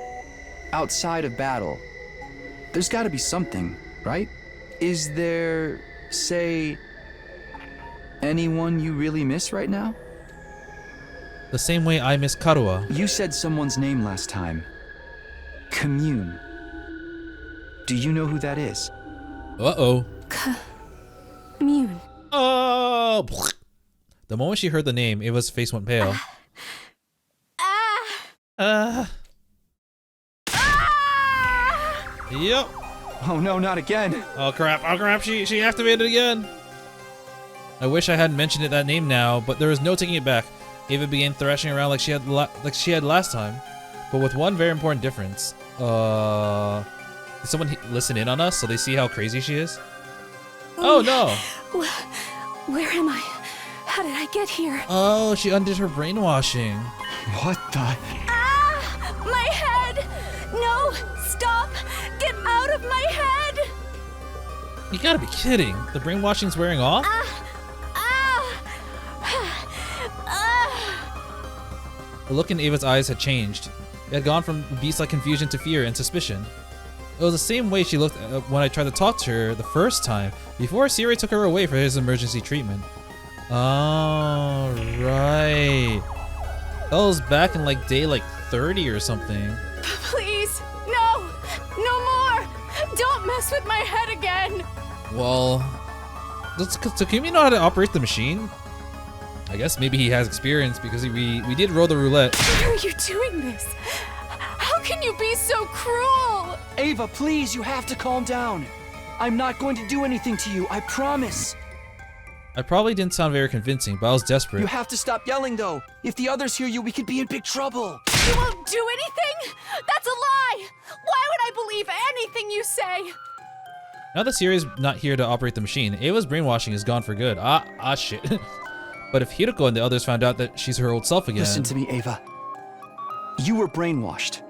outside of battle. There's gotta be something, right? Is there, say, anyone you really miss right now? The same way I miss Karua. You said someone's name last time. Commune. Do you know who that is? Uh-oh. Commune. Oh! The moment she heard the name, Ava's face went pale. Yep. Oh no, not again. Oh crap, she activated again. I wish I hadn't mentioned that name now, but there was no taking it back. Ava began thrashing around like she had last time, but with one very important difference. Did someone listen in on us so they see how crazy she is? Oh no! Where am I? How did I get here? Oh, she undid her brainwashing. What the? Ah! My head! No! Stop! Get out of my head! You gotta be kidding. The brainwashing's wearing off? The look in Ava's eyes had changed. It had gone from beast-like confusion to fear and suspicion. It was the same way she looked when I tried to talk to her the first time, before Siri took her away for his emergency treatment. Oh, right. That was back in like day 30 or something. Please, no! No more! Don't mess with my head again! Well, does Takumi know how to operate the machine? I guess maybe he has experience because we did roll the roulette. Why are you doing this? How can you be so cruel? Ava, please, you have to calm down. I'm not going to do anything to you, I promise. I probably didn't sound very convincing, but I was desperate. You have to stop yelling, though. If the others hear you, we could be in big trouble. You won't do anything? That's a lie! Why would I believe anything you say? Now that Siri's not here to operate the machine, Ava's brainwashing is gone for good. Shit. But if Hiroko and the others found out that she's her old self again... Listen to me, Ava. You were brainwashed.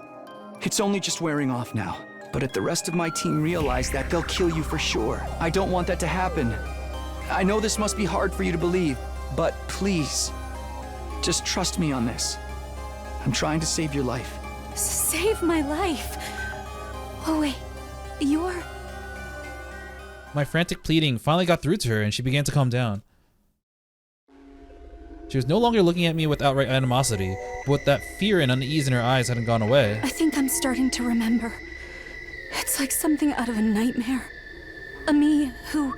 It's only just wearing off now. But if the rest of my team realize that, they'll kill you for sure. I don't want that to happen. I know this must be hard for you to believe, but please, just trust me on this. I'm trying to save your life. Save my life? Oh wait, you're... My frantic pleading finally got through to her and she began to calm down. She was no longer looking at me with outright animosity, but that fear and unease in her eyes hadn't gone away. I think I'm starting to remember. It's like something out of a nightmare. A me who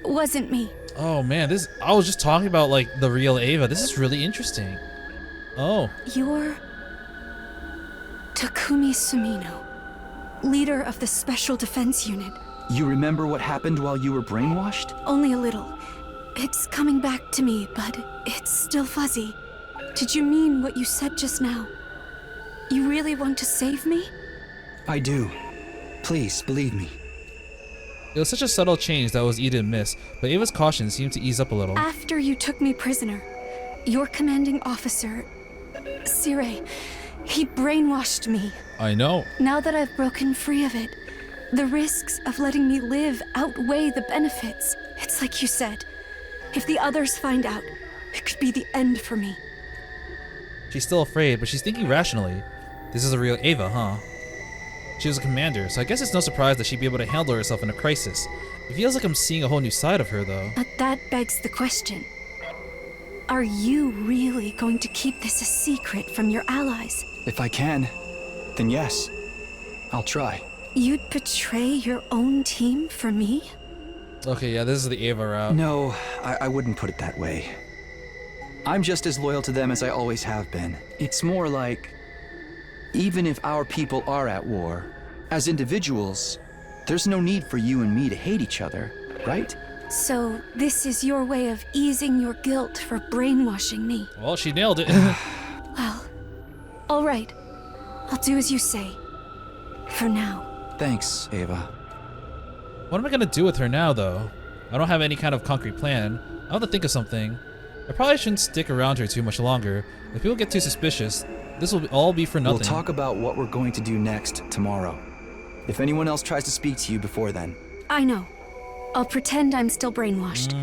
wasn't me. Oh man, I was just talking about like the real Ava. This is really interesting. Oh. You're Takumi Sumino, leader of the Special Defense Unit. You remember what happened while you were brainwashed? Only a little. It's coming back to me, but it's still fuzzy. Did you mean what you said just now? You really want to save me? I do. Please, believe me. It was such a subtle change that was easy to miss, but Ava's caution seemed to ease up a little. After you took me prisoner, your commanding officer, Sire, he brainwashed me. I know. Now that I've broken free of it, the risks of letting me live outweigh the benefits. It's like you said. If the others find out, it could be the end for me. She's still afraid, but she's thinking rationally. This is a real Ava, huh? She was a commander, so I guess it's no surprise that she'd be able to handle herself in a crisis. It feels like I'm seeing a whole new side of her, though. But that begs the question. Are you really going to keep this a secret from your allies? If I can, then yes. I'll try. You'd betray your own team for me? Okay, yeah, this is the Ava route. No, I wouldn't put it that way. I'm just as loyal to them as I always have been. It's more like, even if our people are at war, as individuals, there's no need for you and me to hate each other, right? So this is your way of easing your guilt for brainwashing me? Well, she nailed it. Well, all right. I'll do as you say. For now. Thanks, Ava. What am I gonna do with her now, though? I don't have any kind of concrete plan. I'll have to think of something. I probably shouldn't stick around her too much longer. If people get too suspicious, this will all be for nothing. We'll talk about what we're going to do next tomorrow. If anyone else tries to speak to you before then. I know. I'll pretend I'm still brainwashed.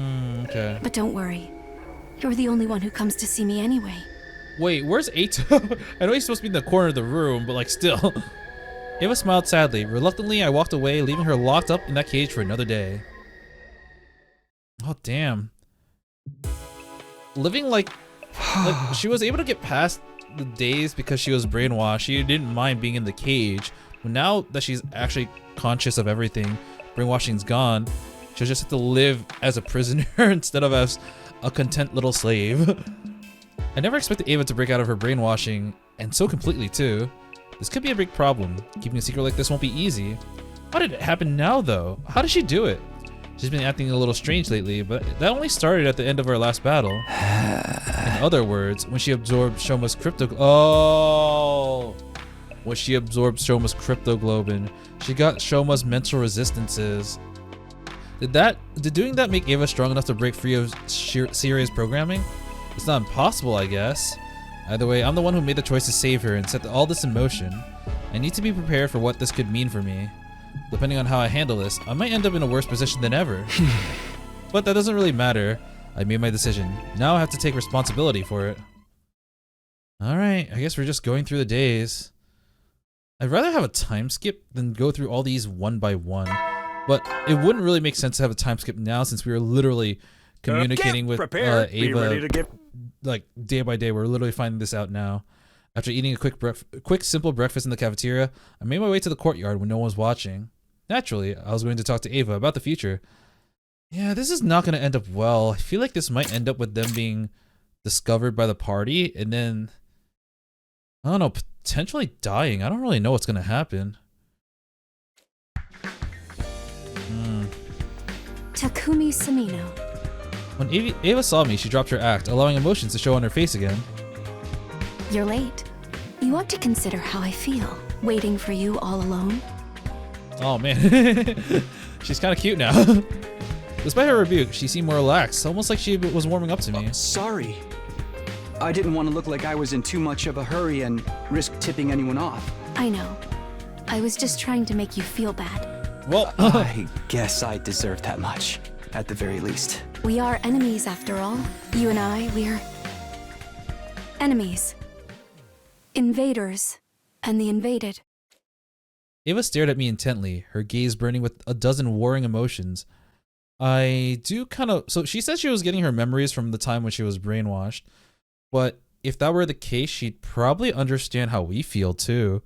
Okay. But don't worry. You're the only one who comes to see me anyway. Wait, where's Ato? I know he's supposed to be in the corner of the room, but like still. Ava smiled sadly. Reluctantly, I walked away, leaving her locked up in that cage for another day. Oh, damn. Living like she was able to get past the days because she was brainwashed. She didn't mind being in the cage. But now that she's actually conscious of everything, brainwashing's gone, she'll just have to live as a prisoner instead of as a content little slave. I never expected Ava to break out of her brainwashing, and so completely too. This could be a big problem. Keeping a secret like this won't be easy. Why did it happen now, though? How did she do it? She's been acting a little strange lately, but that only started at the end of our last battle. In other words, when she absorbed Shoma's when she absorbed Shoma's cryptoglobin, she got Shoma's mental resistances. Did doing that make Ava strong enough to break free of Siri's programming? It's not impossible, I guess. Either way, I'm the one who made the choice to save her and set all this in motion. I need to be prepared for what this could mean for me. Depending on how I handle this, I might end up in a worse position than ever. But that doesn't really matter. I made my decision. Now I have to take responsibility for it. Alright, I guess we're just going through the days. I'd rather have a time skip than go through all these one by one. But it wouldn't really make sense to have a time skip now since we were literally communicating with Ava like day by day. We're literally finding this out now. After eating a quick simple breakfast in the cafeteria, I made my way to the courtyard when no one was watching. Naturally, I was going to talk to Ava about the future. Yeah, this is not going to end up well. I feel like this might end up with them being discovered by the party, and then I don't know, potentially dying. I don't really know what's gonna happen. Takumi Sumino. When Ava saw me, she dropped her act, allowing emotions to show on her face again. You're late. You ought to consider how I feel, waiting for you all alone. Oh man, she's kind of cute now. Despite her rebuke, she seemed more relaxed, almost like she was warming up to me. Sorry. I didn't want to look like I was in too much of a hurry and risk tipping anyone off. I know. I was just trying to make you feel bad. Well, I guess I deserve that much, at the very least. We are enemies after all. You and I, we're enemies. Invaders. And the invaded. Ava stared at me intently, her gaze burning with a dozen warring emotions. So she said she was getting her memories from the time when she was brainwashed. But if that were the case, she'd probably understand how we feel too.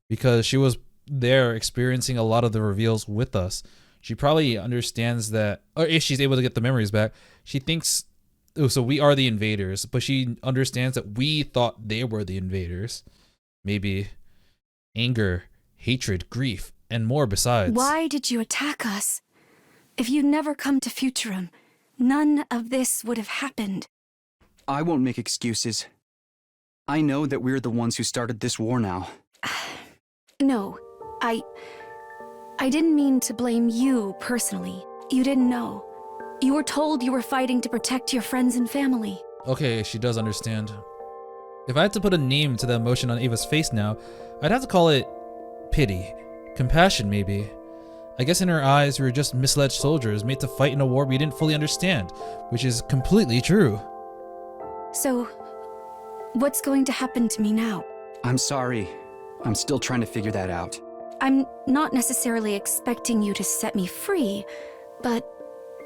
Because she was there experiencing a lot of the reveals with us. She probably understands that, or if she's able to get the memories back, she thinks, oh, so we are the invaders, but she understands that we thought they were the invaders. Maybe anger, hatred, grief, and more besides. Why did you attack us? If you'd never come to Futurum, none of this would have happened. I won't make excuses. I know that we're the ones who started this war now. No, I didn't mean to blame you personally. You didn't know. You were told you were fighting to protect your friends and family. Okay, she does understand. If I had to put a name to the emotion on Ava's face now, I'd have to call it pity. Compassion, maybe. I guess in her eyes, we were just misled soldiers made to fight in a war we didn't fully understand, which is completely true. So, what's going to happen to me now? I'm sorry. I'm still trying to figure that out. I'm not necessarily expecting you to set me free, but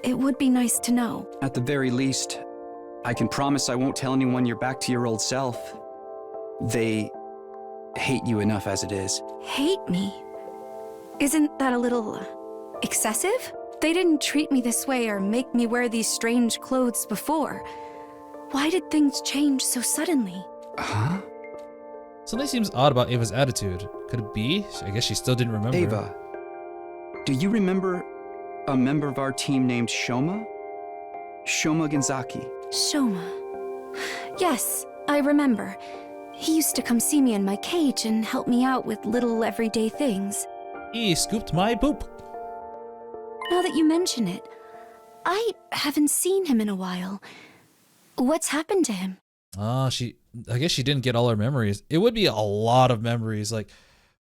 it would be nice to know. At the very least, I can promise I won't tell anyone you're back to your old self. They hate you enough as it is. Hate me? Isn't that a little excessive? They didn't treat me this way or make me wear these strange clothes before. Why did things change so suddenly? Huh? Something seems odd about Ava's attitude. Could it be? I guess she still didn't remember. Ava, do you remember a member of our team named Shoma? Shoma Genzaki. Shoma. Yes, I remember. He used to come see me in my cage and help me out with little everyday things. He scooped my poop. Now that you mention it, I haven't seen him in a while. What's happened to him? I guess she didn't get all her memories. It would be a lot of memories. Like,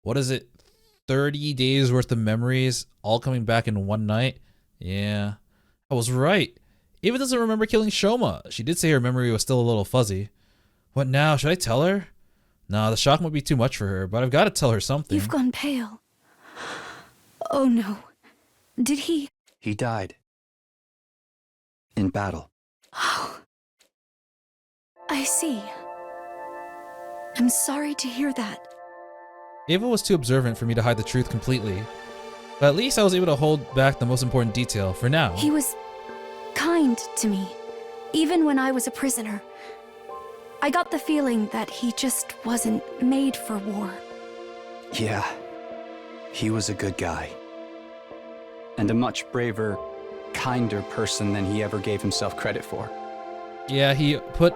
what is it? 30 days worth of memories all coming back in one night? Yeah, I was right. Ava doesn't remember killing Shoma. She did say her memory was still a little fuzzy. What now? Should I tell her? Nah, the shock might be too much for her, but I've got to tell her something. You've gone pale. Oh no. Did he? He died. In battle. Oh. I see. I'm sorry to hear that. Ava was too observant for me to hide the truth completely. But at least I was able to hold back the most important detail for now. He was kind to me, even when I was a prisoner. I got the feeling that he just wasn't made for war. Yeah, he was a good guy. And a much braver, kinder person than he ever gave himself credit for. Yeah, he put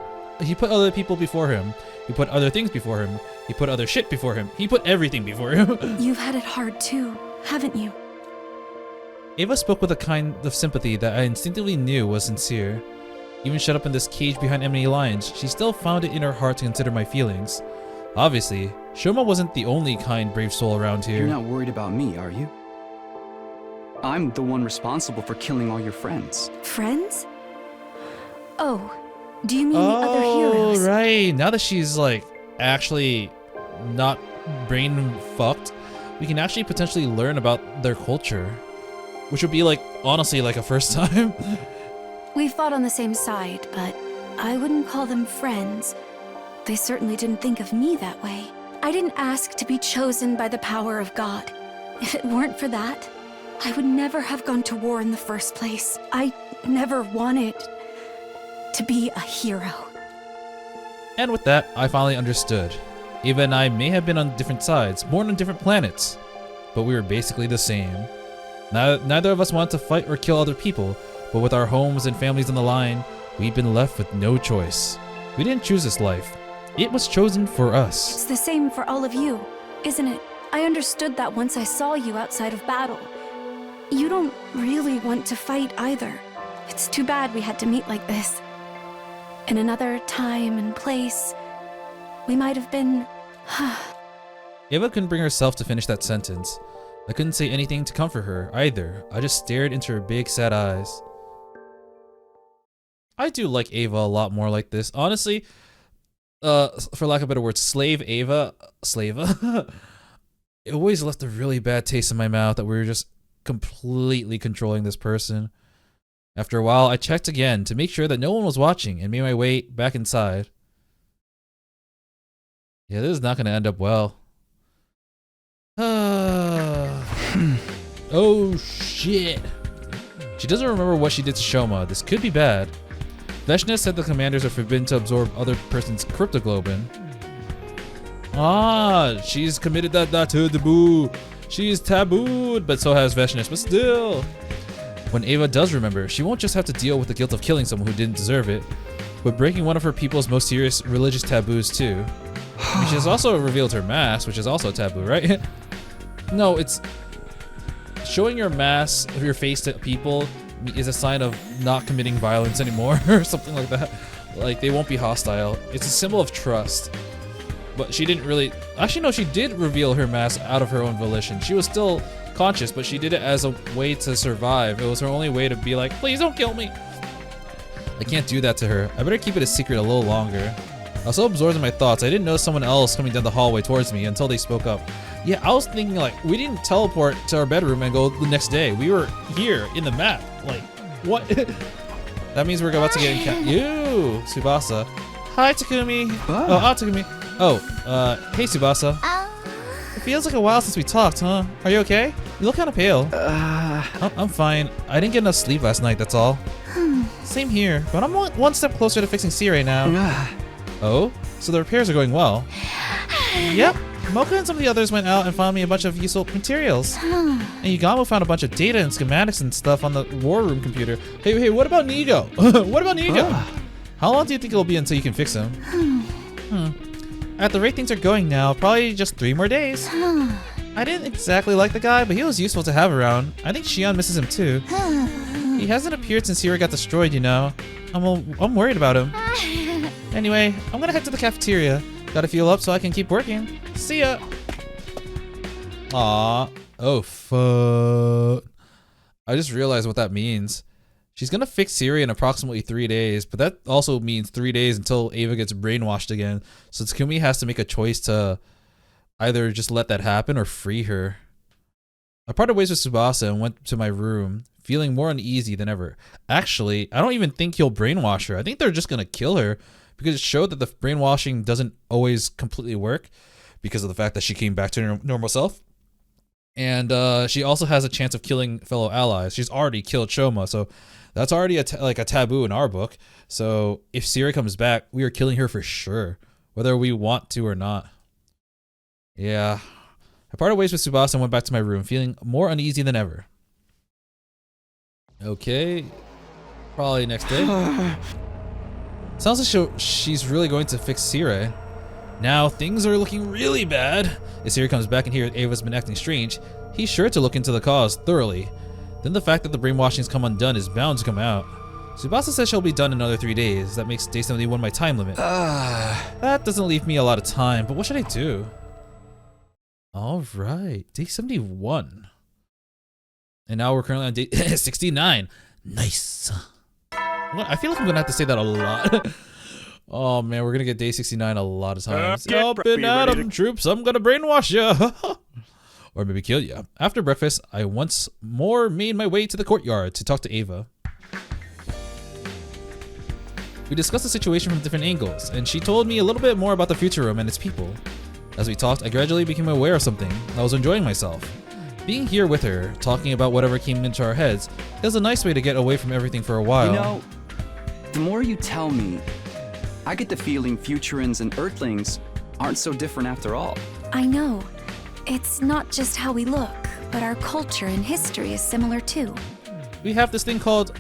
other people before him. He put other things before him. He put other shit before him. He put everything before him. You've had it hard too, haven't you? Ava spoke with a kind of sympathy that I instinctively knew was sincere. Even shut up in this cage behind enemy lines, she still found it in her heart to consider my feelings. Obviously, Shoma wasn't the only kind, brave soul around here. You're not worried about me, are you? I'm the one responsible for killing all your friends. Friends? Oh, do you mean the other heroes? Oh, right. Now that she's, like, actually not brain fucked, we can actually potentially learn about their culture. Which would be, like, honestly, like a first time. We fought on the same side, but I wouldn't call them friends. They certainly didn't think of me that way. I didn't ask to be chosen by the power of God. If it weren't for that, I would never have gone to war in the first place. I never wanted to be a hero. And with that, I finally understood. Ava and I may have been on different sides, born on different planets, but we were basically the same. Neither of us wanted to fight or kill other people, but with our homes and families on the line, we've been left with no choice. We didn't choose this life. It was chosen for us. It's the same for all of you, isn't it? I understood that once I saw you outside of battle. You don't really want to fight either. It's too bad we had to meet like this. In another time and place, we might have been... Ava couldn't bring herself to finish that sentence. I couldn't say anything to comfort her either. I just stared into her big sad eyes. I do like Ava a lot more like this. Honestly, for lack of a better word, Slave Ava, it always left a really bad taste in my mouth that we were just completely controlling this person. After a while, I checked again to make sure that no one was watching and made my way back inside. Yeah, this is not going to end up well. Oh shit. She doesn't remember what she did to Shoma. This could be bad. Veshna said the commanders are forbidden to absorb other person's cryptoglobin. Ah, she's committed that taboo. She's tabooed, but so has Veshna, but still. When Ava does remember, she won't just have to deal with the guilt of killing someone who didn't deserve it, but breaking one of her people's most serious religious taboos too. She has also revealed her mask, which is also a taboo, right? No, it's showing your mask of your face to people is a sign of not committing violence anymore or something like that. Like, they won't be hostile. It's a symbol of trust. But she didn't really... Actually, no, she did reveal her mask out of her own volition. She was still conscious, but she did it as a way to survive. It was her only way to be like, please don't kill me. I can't do that to her. I better keep it a secret a little longer. I was so absorbed in my thoughts, I didn't notice someone else coming down the hallway towards me until they spoke up. Yeah, I was thinking, like, we didn't teleport to our bedroom and go the next day. We were here in the map. Like, what? That means we're about to get in You, Tsubasa. Hi, Takumi. Takumi. Hey, Tsubasa. It feels like a while since we talked, huh? Are you okay? You look kind of pale. I'm fine. I didn't get enough sleep last night, that's all. Same here, but I'm one step closer to fixing C right now. Oh? So the repairs are going well. Yep. Mocha and some of the others went out and found me a bunch of useful materials. And Yugamo found a bunch of data and schematics and stuff on the war room computer. Hey, what about Nigo? What about Nigo? How long do you think it'll be until you can fix him? At the rate things are going now, probably just 3 more days. I didn't exactly like the guy, but he was useful to have around. I think Shion misses him too. He hasn't appeared since Hira got destroyed, you know. I'm worried about him. Anyway, I'm gonna head to the cafeteria. Gotta fuel up so I can keep working. See ya! Aw. Oh, fuck. I just realized what that means. She's gonna fix Siri in approximately 3 days, but that also means 3 days until Ava gets brainwashed again. So Takumi has to make a choice to either just let that happen or free her. I parted ways with Tsubasa and went to my room, feeling more uneasy than ever. Actually, I don't even think he'll brainwash her. I think they're just gonna kill her, because it showed that the brainwashing doesn't always completely work because of the fact that she came back to her normal self. And she also has a chance of killing fellow allies. She's already killed Shoma, so that's already a taboo in our book. So if Siri comes back, we are killing her for sure, whether we want to or not. Yeah. I parted ways with Tsubasa and went back to my room, feeling more uneasy than ever. Okay. Probably next day. Sounds like she's really going to fix Siri. Now things are looking really bad. If Siri comes back and hears Ava's been acting strange, he's sure to look into the cause thoroughly. Then the fact that the brainwashing's come undone is bound to come out. Tsubasa says she'll be done in another 3 days. That makes day 71 my time limit. That doesn't leave me a lot of time, but what should I do? Alright, day 71. And now we're currently on day 69. Nice. I feel like I'm gonna have to say that a lot. Oh man, we're gonna get day 69 a lot of times. Up and Adam troops, I'm gonna brainwash ya. Or maybe kill ya. After breakfast, I once more made my way to the courtyard to talk to Ava. We discussed the situation from different angles, and she told me a little bit more about the future room and its people. As we talked, I gradually became aware of something. I was enjoying myself. Being here with her, talking about whatever came into our heads, is a nice way to get away from everything for a while. You know, the more you tell me, I get the feeling Futurans and Earthlings aren't so different after all. I know. It's not just how we look, but our culture and history is similar too. We have this thing called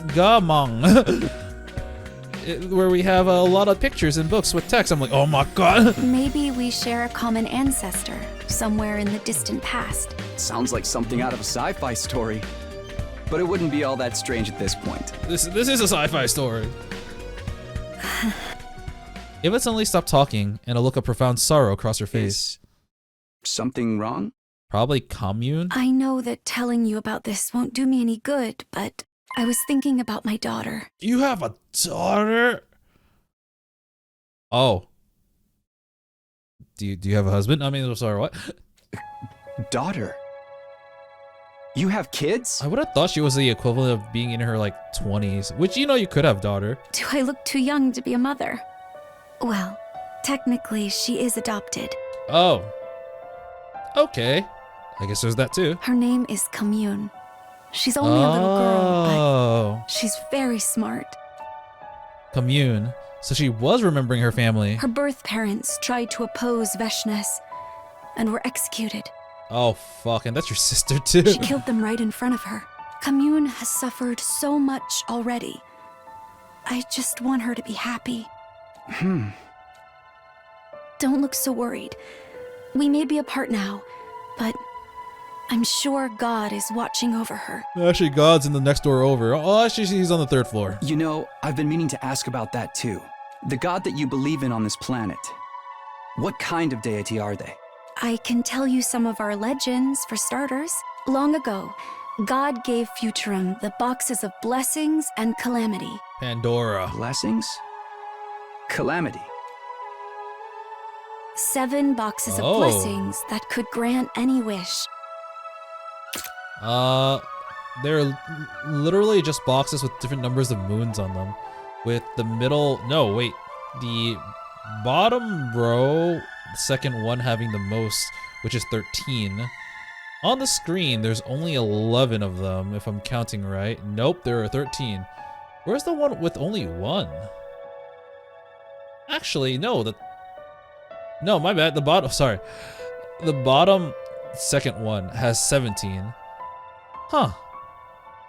Gamang, where we have a lot of pictures and books with text. I'm like, oh my god. Maybe we share a common ancestor somewhere in the distant past. Sounds like something out of a sci-fi story. But it wouldn't be all that strange at this point. This is a sci-fi story. Ava suddenly stopped talking, and a look of profound sorrow crossed her face. Is something wrong? Probably commune? I know that telling you about this won't do me any good, but I was thinking about my daughter. You have a daughter? Oh. Do you have a husband? I mean, I'm sorry, what? Daughter? You have kids? I would have thought she was the equivalent of being in her, like, 20s. Which, you know, you could have daughter. Do I look too young to be a mother? Well, technically, she is adopted. Oh. Okay. I guess there's that too. Her name is Commune. She's only a little girl, but she's very smart. Commune. So she was remembering her family. Her birth parents tried to oppose Veshnes and were executed. Oh, fuck. And that's your sister too. She killed them right in front of her. Commune has suffered so much already. I just want her to be happy. Don't look so worried. We may be apart now, but I'm sure God is watching over her. Actually, God's in the next door over. Oh, actually, he's on the 3rd floor. You know, I've been meaning to ask about that too. The God that you believe in on this planet. What kind of deity are they? I can tell you some of our legends, for starters. Long ago, God gave Futurum the boxes of blessings and calamity. Pandora. Blessings? Calamity. 7 boxes of blessings that could grant any wish. They're literally just boxes with different numbers of moons on them. With the the bottom row, the second one having the most, which is 13. On the screen, there's only 11 of them, if I'm counting right. Nope, there are 13. Where's the one with only 1? Actually, no, no, my bad. The bottom second one has 17. Huh.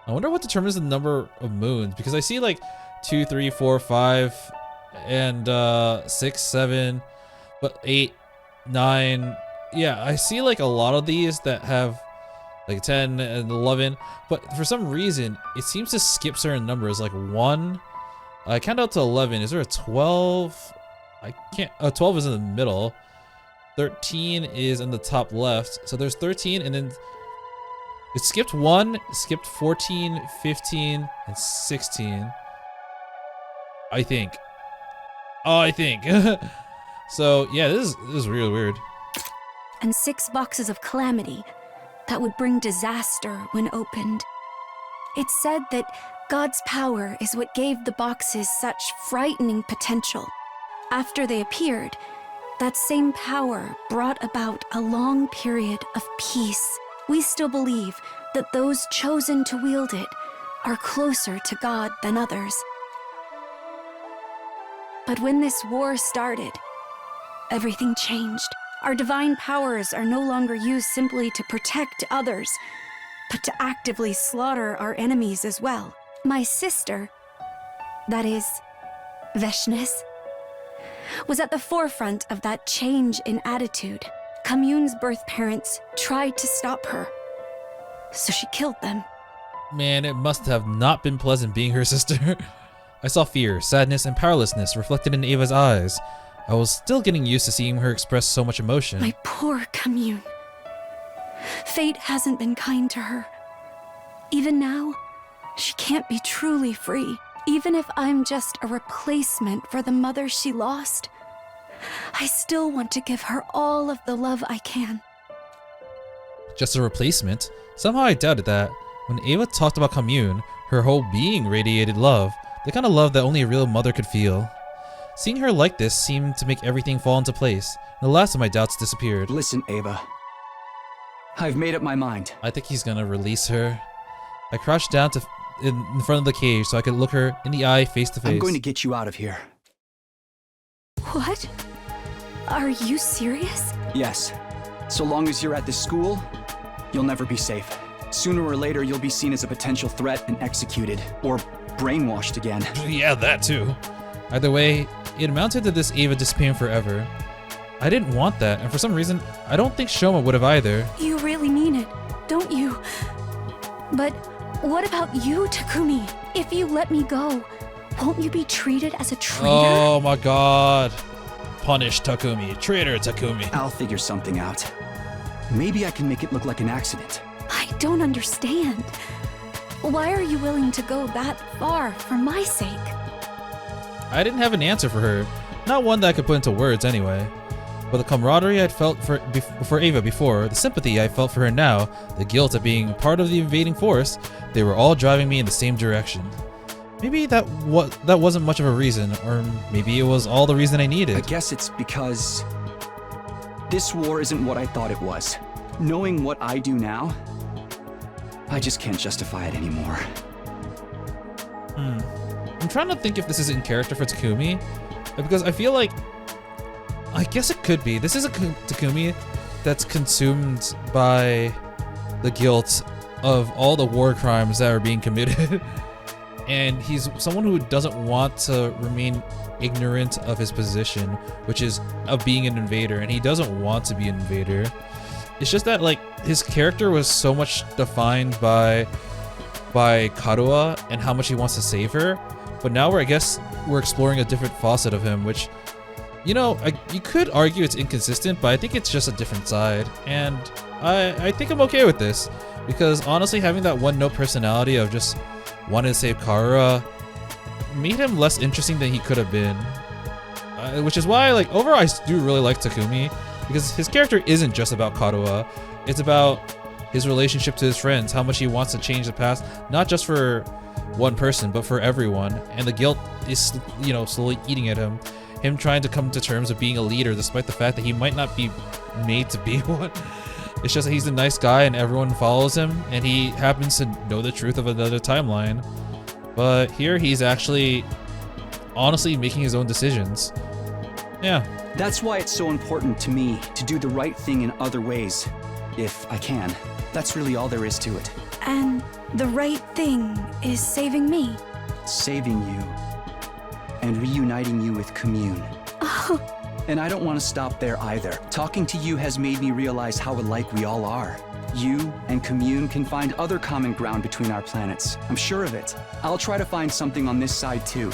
I wonder what determines the number of moons, because I see like 2, 3, 4, 5, and 6, 7, but 8, 9. Yeah, I see like a lot of these that have like 10 and 11, but for some reason it seems to skip certain numbers, like 1. I count out to 11. Is there a 12? I can't. 12 is in the middle. 13 is in the top left. So there's 13, and then it skipped 1, skipped 14, 15, and 16. I think. Oh, I think. So yeah, this is really weird. And 6 boxes of calamity that would bring disaster when opened. It's said that God's power is what gave the boxes such frightening potential. After they appeared, that same power brought about a long period of peace. We still believe that those chosen to wield it are closer to God than others. But when this war started, everything changed. Our divine powers are no longer used simply to protect others, but to actively slaughter our enemies as well. My sister, that is, Veshnes, was at the forefront of that change in attitude. Commune's birth parents tried to stop her, so she killed them. Man, it must have not been pleasant being her sister. I saw fear, sadness, and powerlessness reflected in Ava's eyes. I was still getting used to seeing her express so much emotion. My poor Commune. Fate hasn't been kind to her. Even now, she can't be truly free. Even if I'm just a replacement for the mother she lost, I still want to give her all of the love I can. Just a replacement? Somehow I doubted that. When Ava talked about Commune, her whole being radiated love, the kind of love that only a real mother could feel. Seeing her like this seemed to make everything fall into place, and the last of my doubts disappeared. Listen, Ava. I've made up my mind. I think he's gonna release her. I crouched down in front of the cage so I could look her in the eye face to face. I'm going to get you out of here. What? Are you serious? Yes. So long as you're at this school, you'll never be safe. Sooner or later, you'll be seen as a potential threat and executed, or brainwashed again. Yeah, that too. Either way, it amounted to this Ava disappearing forever. I didn't want that, and for some reason, I don't think Shoma would have either. You really mean it, don't you? But what about you, Takumi? If you let me go, won't you be treated as a traitor? Oh my god. Punish Takumi. Traitor Takumi. I'll figure something out. Maybe I can make it look like an accident. I don't understand. Why are you willing to go that far for my sake? I didn't have an answer for her. Not one that I could put into words anyway. But the camaraderie I'd felt for Ava before, the sympathy I felt for her now, the guilt of being part of the invading force, they were all driving me in the same direction. Maybe that wasn't much of a reason, or maybe it was all the reason I needed. I guess it's because this war isn't what I thought it was. Knowing what I do now, I just can't justify it anymore. I'm trying to think if this is in character for Takumi, because I feel like, I guess it could be. This is a Takumi that's consumed by the guilt of all the war crimes that are being committed. And he's someone who doesn't want to remain ignorant of his position, which is of being an invader, and he doesn't want to be an invader. It's just that, like, his character was so much defined by Karuha and how much he wants to save her, but now I guess we're exploring a different facet of him, which, you know, you could argue it's inconsistent, but I think it's just a different side, and I think I'm okay with this, because honestly, having that one-note personality of just wanting to save Karuha made him less interesting than he could have been, which is why, like, overall I do really like Takumi, because his character isn't just about Karuha, it's about his relationship to his friends, how much he wants to change the past, not just for one person, but for everyone, and the guilt is, you know, slowly eating at him. Him trying to come to terms with being a leader despite the fact that he might not be made to be one. It's just that he's a nice guy and everyone follows him, and he happens to know the truth of another timeline. But here he's actually honestly making his own decisions. Yeah. That's why it's so important to me to do the right thing in other ways, if I can. That's really all there is to it. And the right thing is saving me. Saving you. And reuniting you with Commune. Oh. And I don't want to stop there either. Talking to you has made me realize how alike we all are. You and Commune can find other common ground between our planets. I'm sure of it. I'll try to find something on this side too.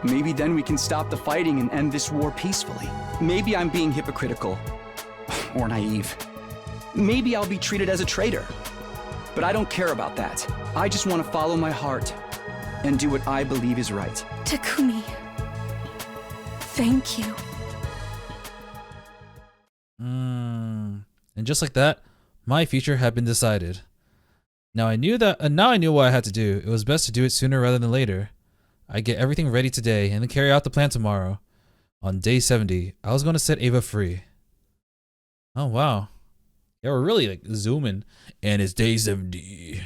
Maybe then we can stop the fighting and end this war peacefully. Maybe I'm being hypocritical. Or naive. Maybe I'll be treated as a traitor. But I don't care about that. I just want to follow my heart and do what I believe is right. Takumi, thank you. And just like that, my future had been decided. Now I knew what I had to do. It was best to do it sooner rather than later. I'd get everything ready today and then carry out the plan tomorrow. On day 70, I was going to set Ava free. Oh wow. Yeah, we're really like zooming. And it's day 70.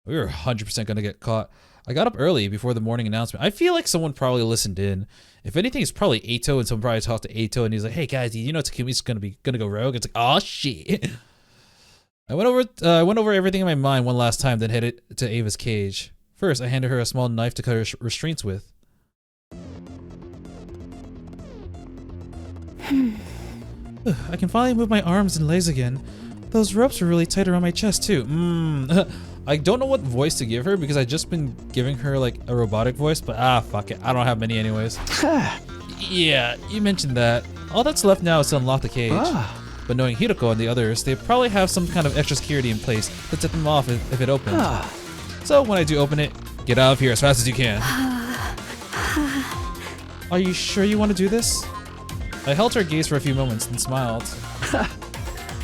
We were 100% going to get caught. I got up early before the morning announcement. I feel like someone probably listened in. If anything, it's probably Eito, and someone probably talked to Eito, and he's like, "Hey guys, you know Takumi's gonna go rogue." It's like, oh shit. I went over everything in my mind one last time, then headed to Ava's cage. First, I handed her a small knife to cut her restraints with. I can finally move my arms and legs again. Those ropes are really tight around my chest too. I don't know what voice to give her because I've just been giving her like a robotic voice, but fuck it. I don't have many anyways. Yeah, you mentioned that. All that's left now is to unlock the cage. But knowing Hiroko and the others, they probably have some kind of extra security in place to set them off if it opens. So when I do open it, get out of here as fast as you can. Are you sure you want to do this? I held her gaze for a few moments and smiled.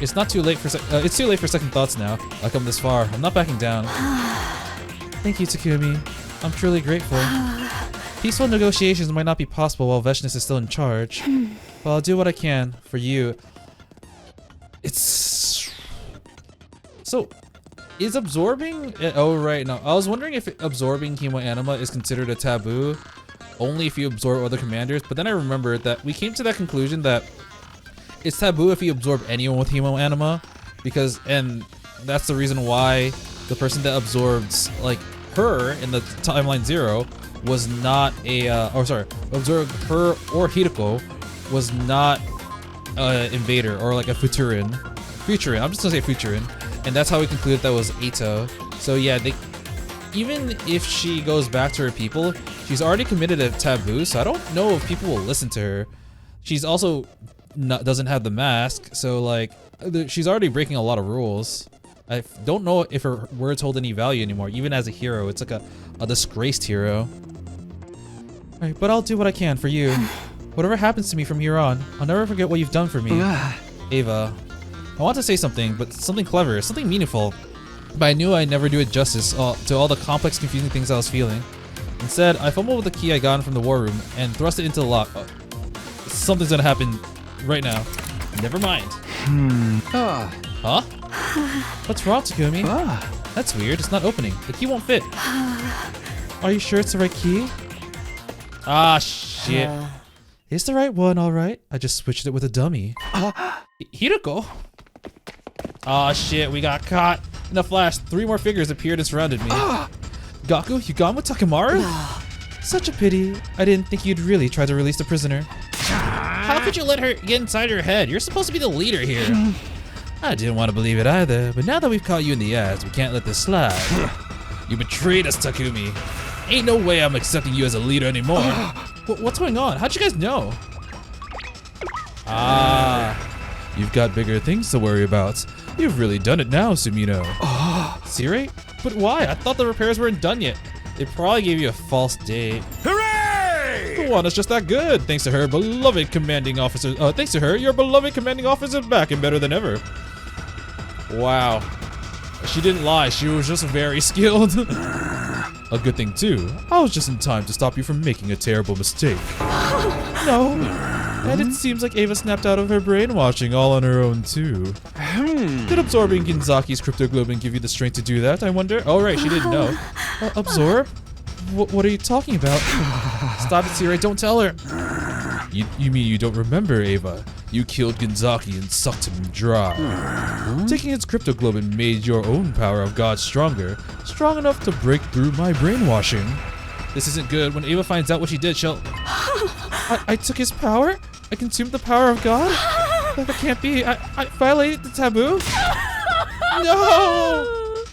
It's too late for second thoughts now. I've come this far. I'm not backing down. Thank you, Takumi. I'm truly grateful. Peaceful negotiations might not be possible while Veshness is still in charge, but I'll do what I can for you. It's... So, is absorbing... Oh, right, no. I was wondering if absorbing hemoanima is considered a taboo, only if you absorb other commanders, but then I remembered that we came to that conclusion that it's taboo if you absorb anyone with hemoanima, and that's the reason why the person that absorbed like her in the timeline 0 was not absorbed her or Hideko was not invader or like a Futurin. I'm just gonna say Futurin, and that's how we concluded that was Eito. So yeah, even if she goes back to her people, she's already committed a taboo, so I don't know if people will listen to her. She's also doesn't have the mask, so like she's already breaking a lot of rules. I don't know if her words hold any value anymore, even as a hero. It's like a disgraced hero. Alright, but I'll do what I can for you. Whatever happens to me from here on, I'll never forget what you've done for me. Ava, I want to say something, but something clever, something meaningful. But I knew I'd never do it justice to all the complex, confusing things I was feeling. Instead, I fumbled with the key I got from the war room and thrust it into the lock. Something's gonna happen right now. Never mind. Huh? What's wrong, Takumi? That's weird. It's not opening. The key won't fit. Are you sure it's the right key? Ah, shit. It's the right one, all right. I just switched it with a dummy. Hideko? Ah, shit. We got caught. In a flash, 3 more figures appeared and surrounded me. Gaku, you gone with Takemaru? Such a pity. I didn't think you'd really try to release the prisoner. How could you let her get inside your head? You're supposed to be the leader here. I didn't want to believe it either, but now that we've caught you in the ass, we can't let this slide. You betrayed us, Takumi. Ain't no way I'm accepting you as a leader anymore. What's going on? How'd you guys know? Ah, you've got bigger things to worry about. You've really done it now, Sumino. Siri? But why? I thought the repairs weren't done yet. They probably gave you a false date. Hooray! Kawana's just that good. Thanks to her, beloved commanding officer. Thanks to her, your beloved commanding officer is back and better than ever. Wow. She didn't lie. She was just very skilled. A good thing too. I was just in time to stop you from making a terrible mistake. No. And it seems like Ava snapped out of her brainwashing all on her own too. Did absorbing Ginzaki's cryptoglobin give you the strength to do that, I wonder? Oh right, she didn't know. Absorb? What are you talking about? Stop it, Siri, don't tell her. You mean you don't remember, Ava? You killed Ginzaki and sucked him dry. Taking his cryptoglobin made your own power of God stronger. Strong enough to break through my brainwashing. This isn't good. When Ava finds out what she did, she'll... I took his power? I consumed the power of God? That can't be. I violated the taboo? No!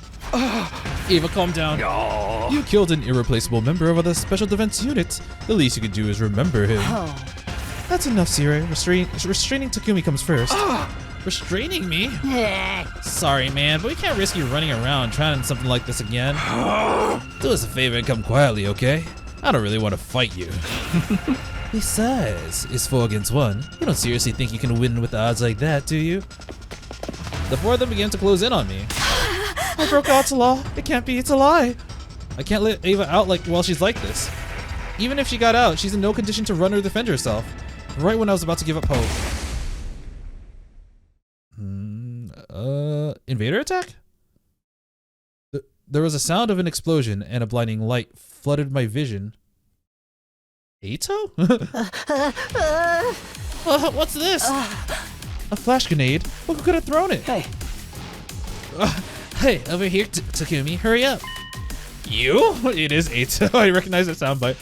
Ava, calm down. No. You killed an irreplaceable member of the Special Defense Unit. The least you can do is remember him. That's enough, Siri. Restraining Takumi comes first. Restraining me? Sorry, man, but we can't risk you running around trying something like this again. Do us a favor and come quietly, okay? I don't really want to fight you. Besides, it's 4 against 1. You don't seriously think you can win with the odds like that, do you? The 4 of them began to close in on me. I broke God's law. It can't be. It's a lie. I can't let Ava out while she's like this. Even if she got out, she's in no condition to run or defend herself. Right when I was about to give up hope. Invader attack? There was a sound of an explosion and a blinding light flooded my vision. Eito? What's this? A flash grenade? Who could have thrown it? Hey. Hey, over here, Takumi, hurry up. You? It is Eito. I recognize the soundbite.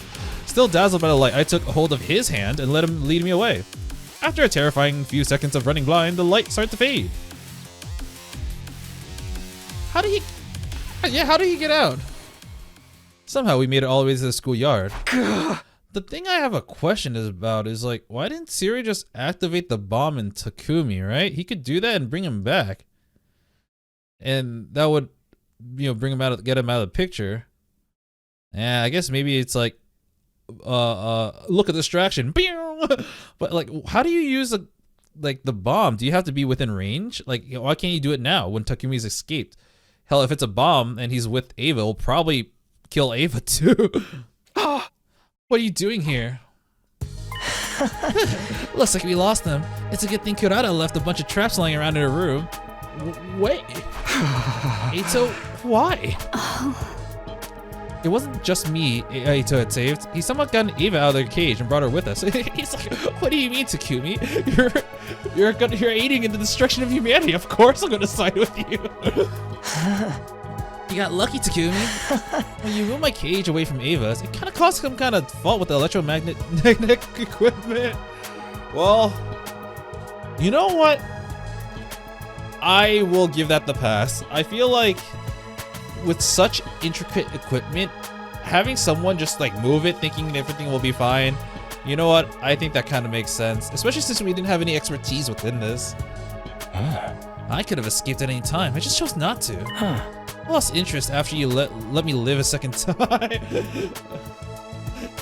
Still dazzled by the light, I took hold of his hand and let him lead me away. After a terrifying few seconds of running blind, the light started to fade. How did he get out? Somehow we made it all the way to the schoolyard. The thing I have a question about is like, why didn't Siri just activate the bomb in Takumi, right? He could do that and bring him back. And that would, bring him out, get him out of the picture. Yeah, I guess maybe it's like, look at distraction. But like, how do you use the bomb? Do you have to be within range? Like, why can't you do it now when Takumi's escaped? Hell, if it's a bomb and he's with Ava, it'll probably kill Ava too. What are you doing here? Looks like we lost them. It's a good thing Kurata left a bunch of traps lying around in her room. Wait. Eito, why? it wasn't just me Ito had saved. He somehow gotten Ava out of the cage and brought her with us. He's like, what do you mean, Takumi? You're aiding in the destruction of humanity. Of course I'm gonna side with you. You got lucky, Takumi. When you moved my cage away from Ava's, it kind of caused some kind of fault with the electromagnetic equipment. Well, you know what? I will give that the pass. I feel like with such intricate equipment, having someone just like move it thinking everything will be fine, you know what? I think that kind of makes sense, especially since we didn't have any expertise within this. I could have escaped at any time. I just chose not to. I lost interest after you let me live a second time.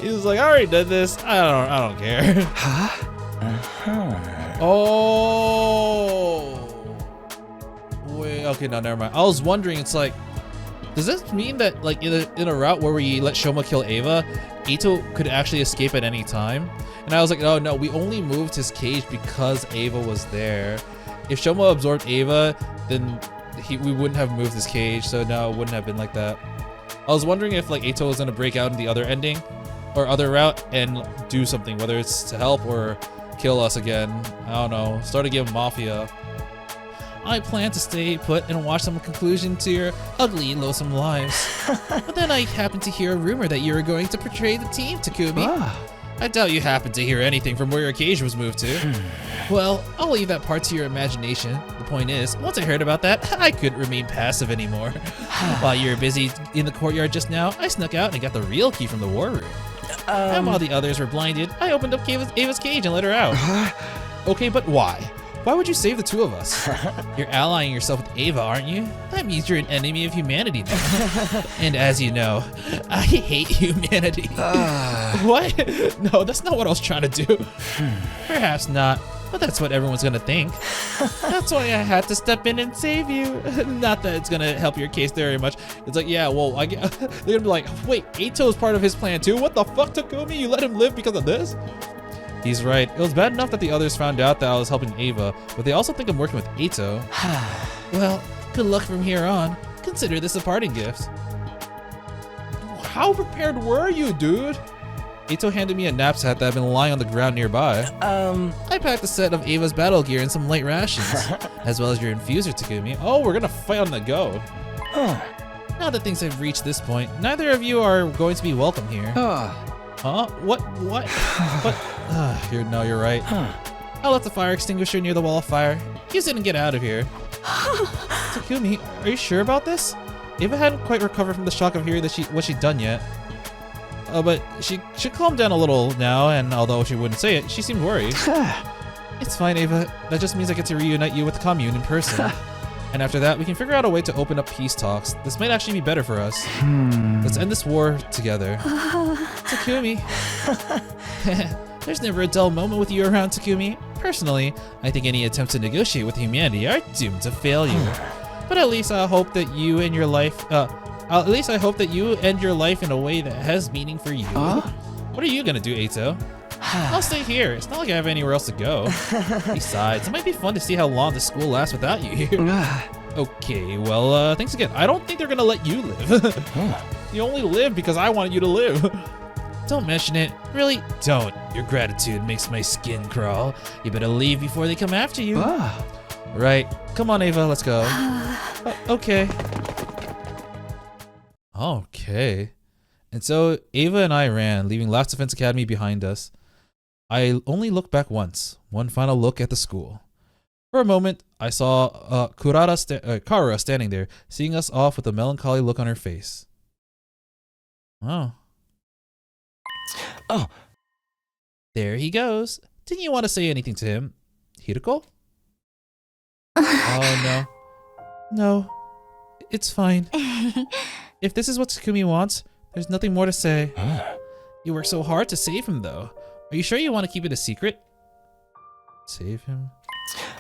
He was like, I already did this. I don't care. Oh. Wait, okay, no, never mind. I was wondering, it's like, does this mean that like in a route where we let Shoma kill Ava, Ito could actually escape at any time? And I was like, oh no, we only moved his cage because Ava was there. If Shoma absorbed Ava, then we wouldn't have moved his cage, so no, it wouldn't have been like that. I was wondering if like Ito was gonna break out in the other ending or other route and do something, whether it's to help or kill us again. I don't know, start a game of Mafia. I plan to stay put and watch some conclusion to your ugly and loathsome lives. But then I happened to hear a rumor that you were going to portray the team, Takumi. I doubt you happened to hear anything from where your cage was moved to. Well, I'll leave that part to your imagination. The point is, once I heard about that, I couldn't remain passive anymore. While you were busy in the courtyard just now, I snuck out and got the real key from the war room. And while the others were blinded, I opened up Ava's cage and let her out. Okay, but why? Why would you save the two of us? You're allying yourself with Ava, aren't you? That means you're an enemy of humanity now. And as you know, I hate humanity. What? No, that's not what I was trying to do. Perhaps not, but that's what everyone's gonna think. That's why I had to step in and save you. Not that it's gonna help your case very much. It's like, yeah, well, they're gonna be like, wait, Ito's part of his plan too? What the fuck, Takumi? You let him live because of this? He's right. It was bad enough that the others found out that I was helping Ava, but they also think I'm working with Ito. Well, good luck from here on. Consider this a parting gift. How prepared were you, dude? Ito handed me a knapsack that had been lying on the ground nearby. I packed a set of Ava's battle gear and some light rations, as well as your infuser, Takumi. Oh, we're gonna fight on the go. Now that things have reached this point, neither of you are going to be welcome here. Huh? What? You're right. I left the fire extinguisher near the wall of fire. Use it and get out of here. Takumi, are you sure about this? Ava hadn't quite recovered from the shock of hearing that what she'd done yet. But she should calm down a little now, and although she wouldn't say it, she seemed worried. It's fine, Ava. That just means I get to reunite you with the commune in person. And after that, we can figure out a way to open up peace talks. This might actually be better for us. Let's end this war together. Takumi. There's never a dull moment with you around, Takumi. Personally, I think any attempts to negotiate with humanity are doomed to failure. But at least I hope that you end your life in a way that has meaning for you. What are you gonna do, Ito? I'll stay here. It's not like I have anywhere else to go. Besides, it might be fun to see how long the school lasts without you here. Okay, well, thanks again. I don't think they're gonna let you live. You only live because I wanted you to live. Don't mention it. Really, don't. Your gratitude makes my skin crawl. You better leave before they come after you. Right. Come on, Ava, let's go. Okay. Okay. And so Ava and I ran, leaving Last Defense Academy behind us. I only looked back once, one final look at the school. For a moment, I saw Karura standing there, seeing us off with a melancholy look on her face. Oh. There he goes. Didn't you want to say anything to him, Hiroko? Oh, no. No. It's fine. If this is what Takumi wants, there's nothing more to say. You worked so hard to save him, though. Are you sure you want to keep it a secret? Save him?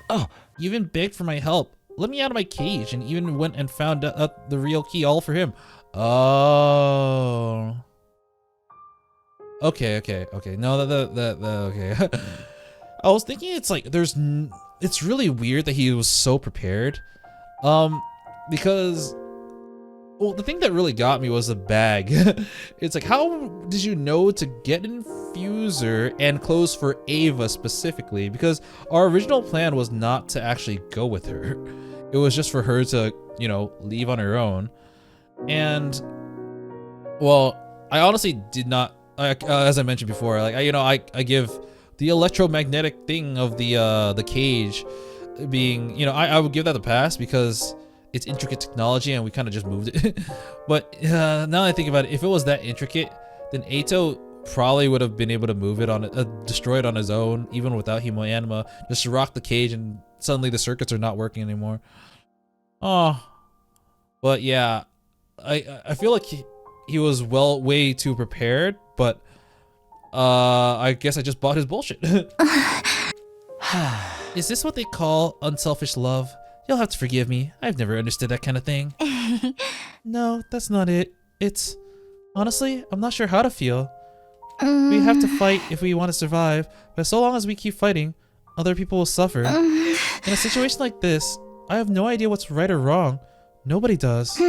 You even begged for my help. Let me out of my cage, and even went and found out the real key all for him. Oh. Okay. No, okay. I was thinking it's like it's really weird that he was so prepared. Because Well, the thing that really got me was the bag. It's like, how did you know to get an infuser and clothes for Ava specifically? Because our original plan was not to actually go with her. It was just for her to, you know, leave on her own. And, well, I honestly did not, as I mentioned before, like, I give the electromagnetic thing of the cage being, you know, I would give that a pass because it's intricate technology and we kind of just moved it. But now that I think about it, if it was that intricate, then Eito probably would have been able to move it on, destroy it on his own, even without Hemoanima. Just rock the cage and suddenly the circuits are not working anymore. Oh, but yeah, I feel like he was way too prepared, but I guess I just bought his bullshit. Is this what they call unselfish love? You'll have to forgive me. I've never understood that kind of thing. No, that's not it. It's... Honestly, I'm not sure how to feel. We have to fight if we want to survive, but so long as we keep fighting, other people will suffer. In a situation like this, I have no idea what's right or wrong. Nobody does.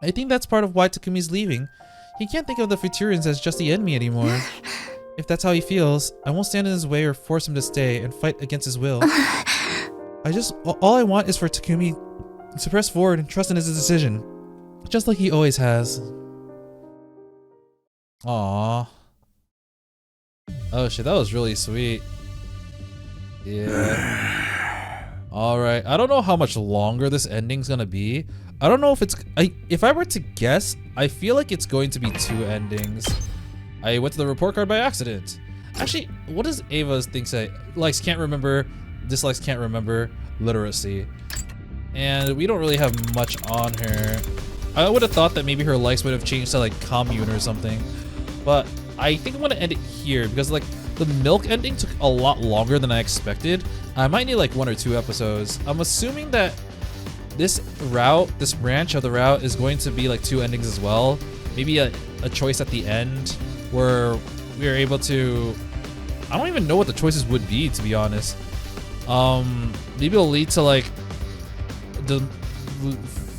I think that's part of why Takumi's leaving. He can't think of the Futurians as just the enemy anymore. If that's how he feels, I won't stand in his way or force him to stay and fight against his will. All I want is for Takumi to press forward and trust in his decision, just like he always has. Aww. Oh shit, that was really sweet. Yeah. Alright, I don't know how much longer this ending's gonna be. I don't know if it's... if I were to guess, I feel like it's going to be 2 endings. I went to the report card by accident. Actually, what does Ava's thing say? Likes can't remember, dislikes can't remember, literacy. And we don't really have much on her. I would have thought that maybe her likes would have changed to like commune or something. But I think I'm gonna end it here because like the milk ending took a lot longer than I expected. I might need like 1 or 2 episodes. I'm assuming that this branch of the route is going to be like 2 endings as well. Maybe a choice at the end where we are able to... I don't even know what the choices would be, to be honest. Maybe it'll lead to like the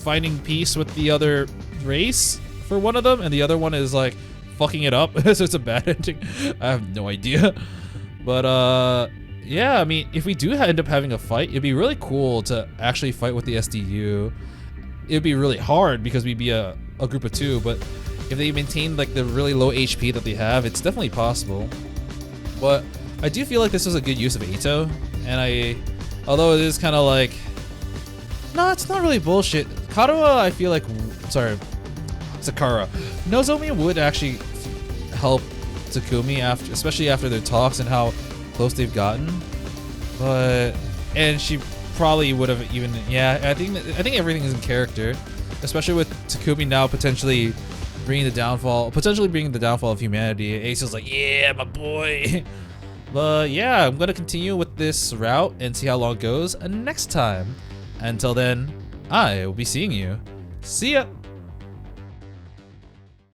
finding peace with the other race for one of them, and the other one is like fucking it up, so it's a bad ending. I have no idea. But yeah, I mean, if we do end up having a fight, it'd be really cool to actually fight with the SDU. It'd be really hard because we'd be a group of 2, but if they maintain like the really low HP that they have, it's definitely possible. But I do feel like this was a good use of Eito, and although it is kind of like, no, it's not really bullshit. Karawa, I feel like, sorry, Sakura. Nozomi would actually help Takumi especially after their talks and how close they've gotten. And she probably would have even, yeah, I think everything is in character, especially with Takumi now potentially bringing the downfall of humanity. Ace's like, yeah, my boy. But yeah, I'm gonna continue with this route and see how long it goes next time. Until then, I will be seeing you. See ya!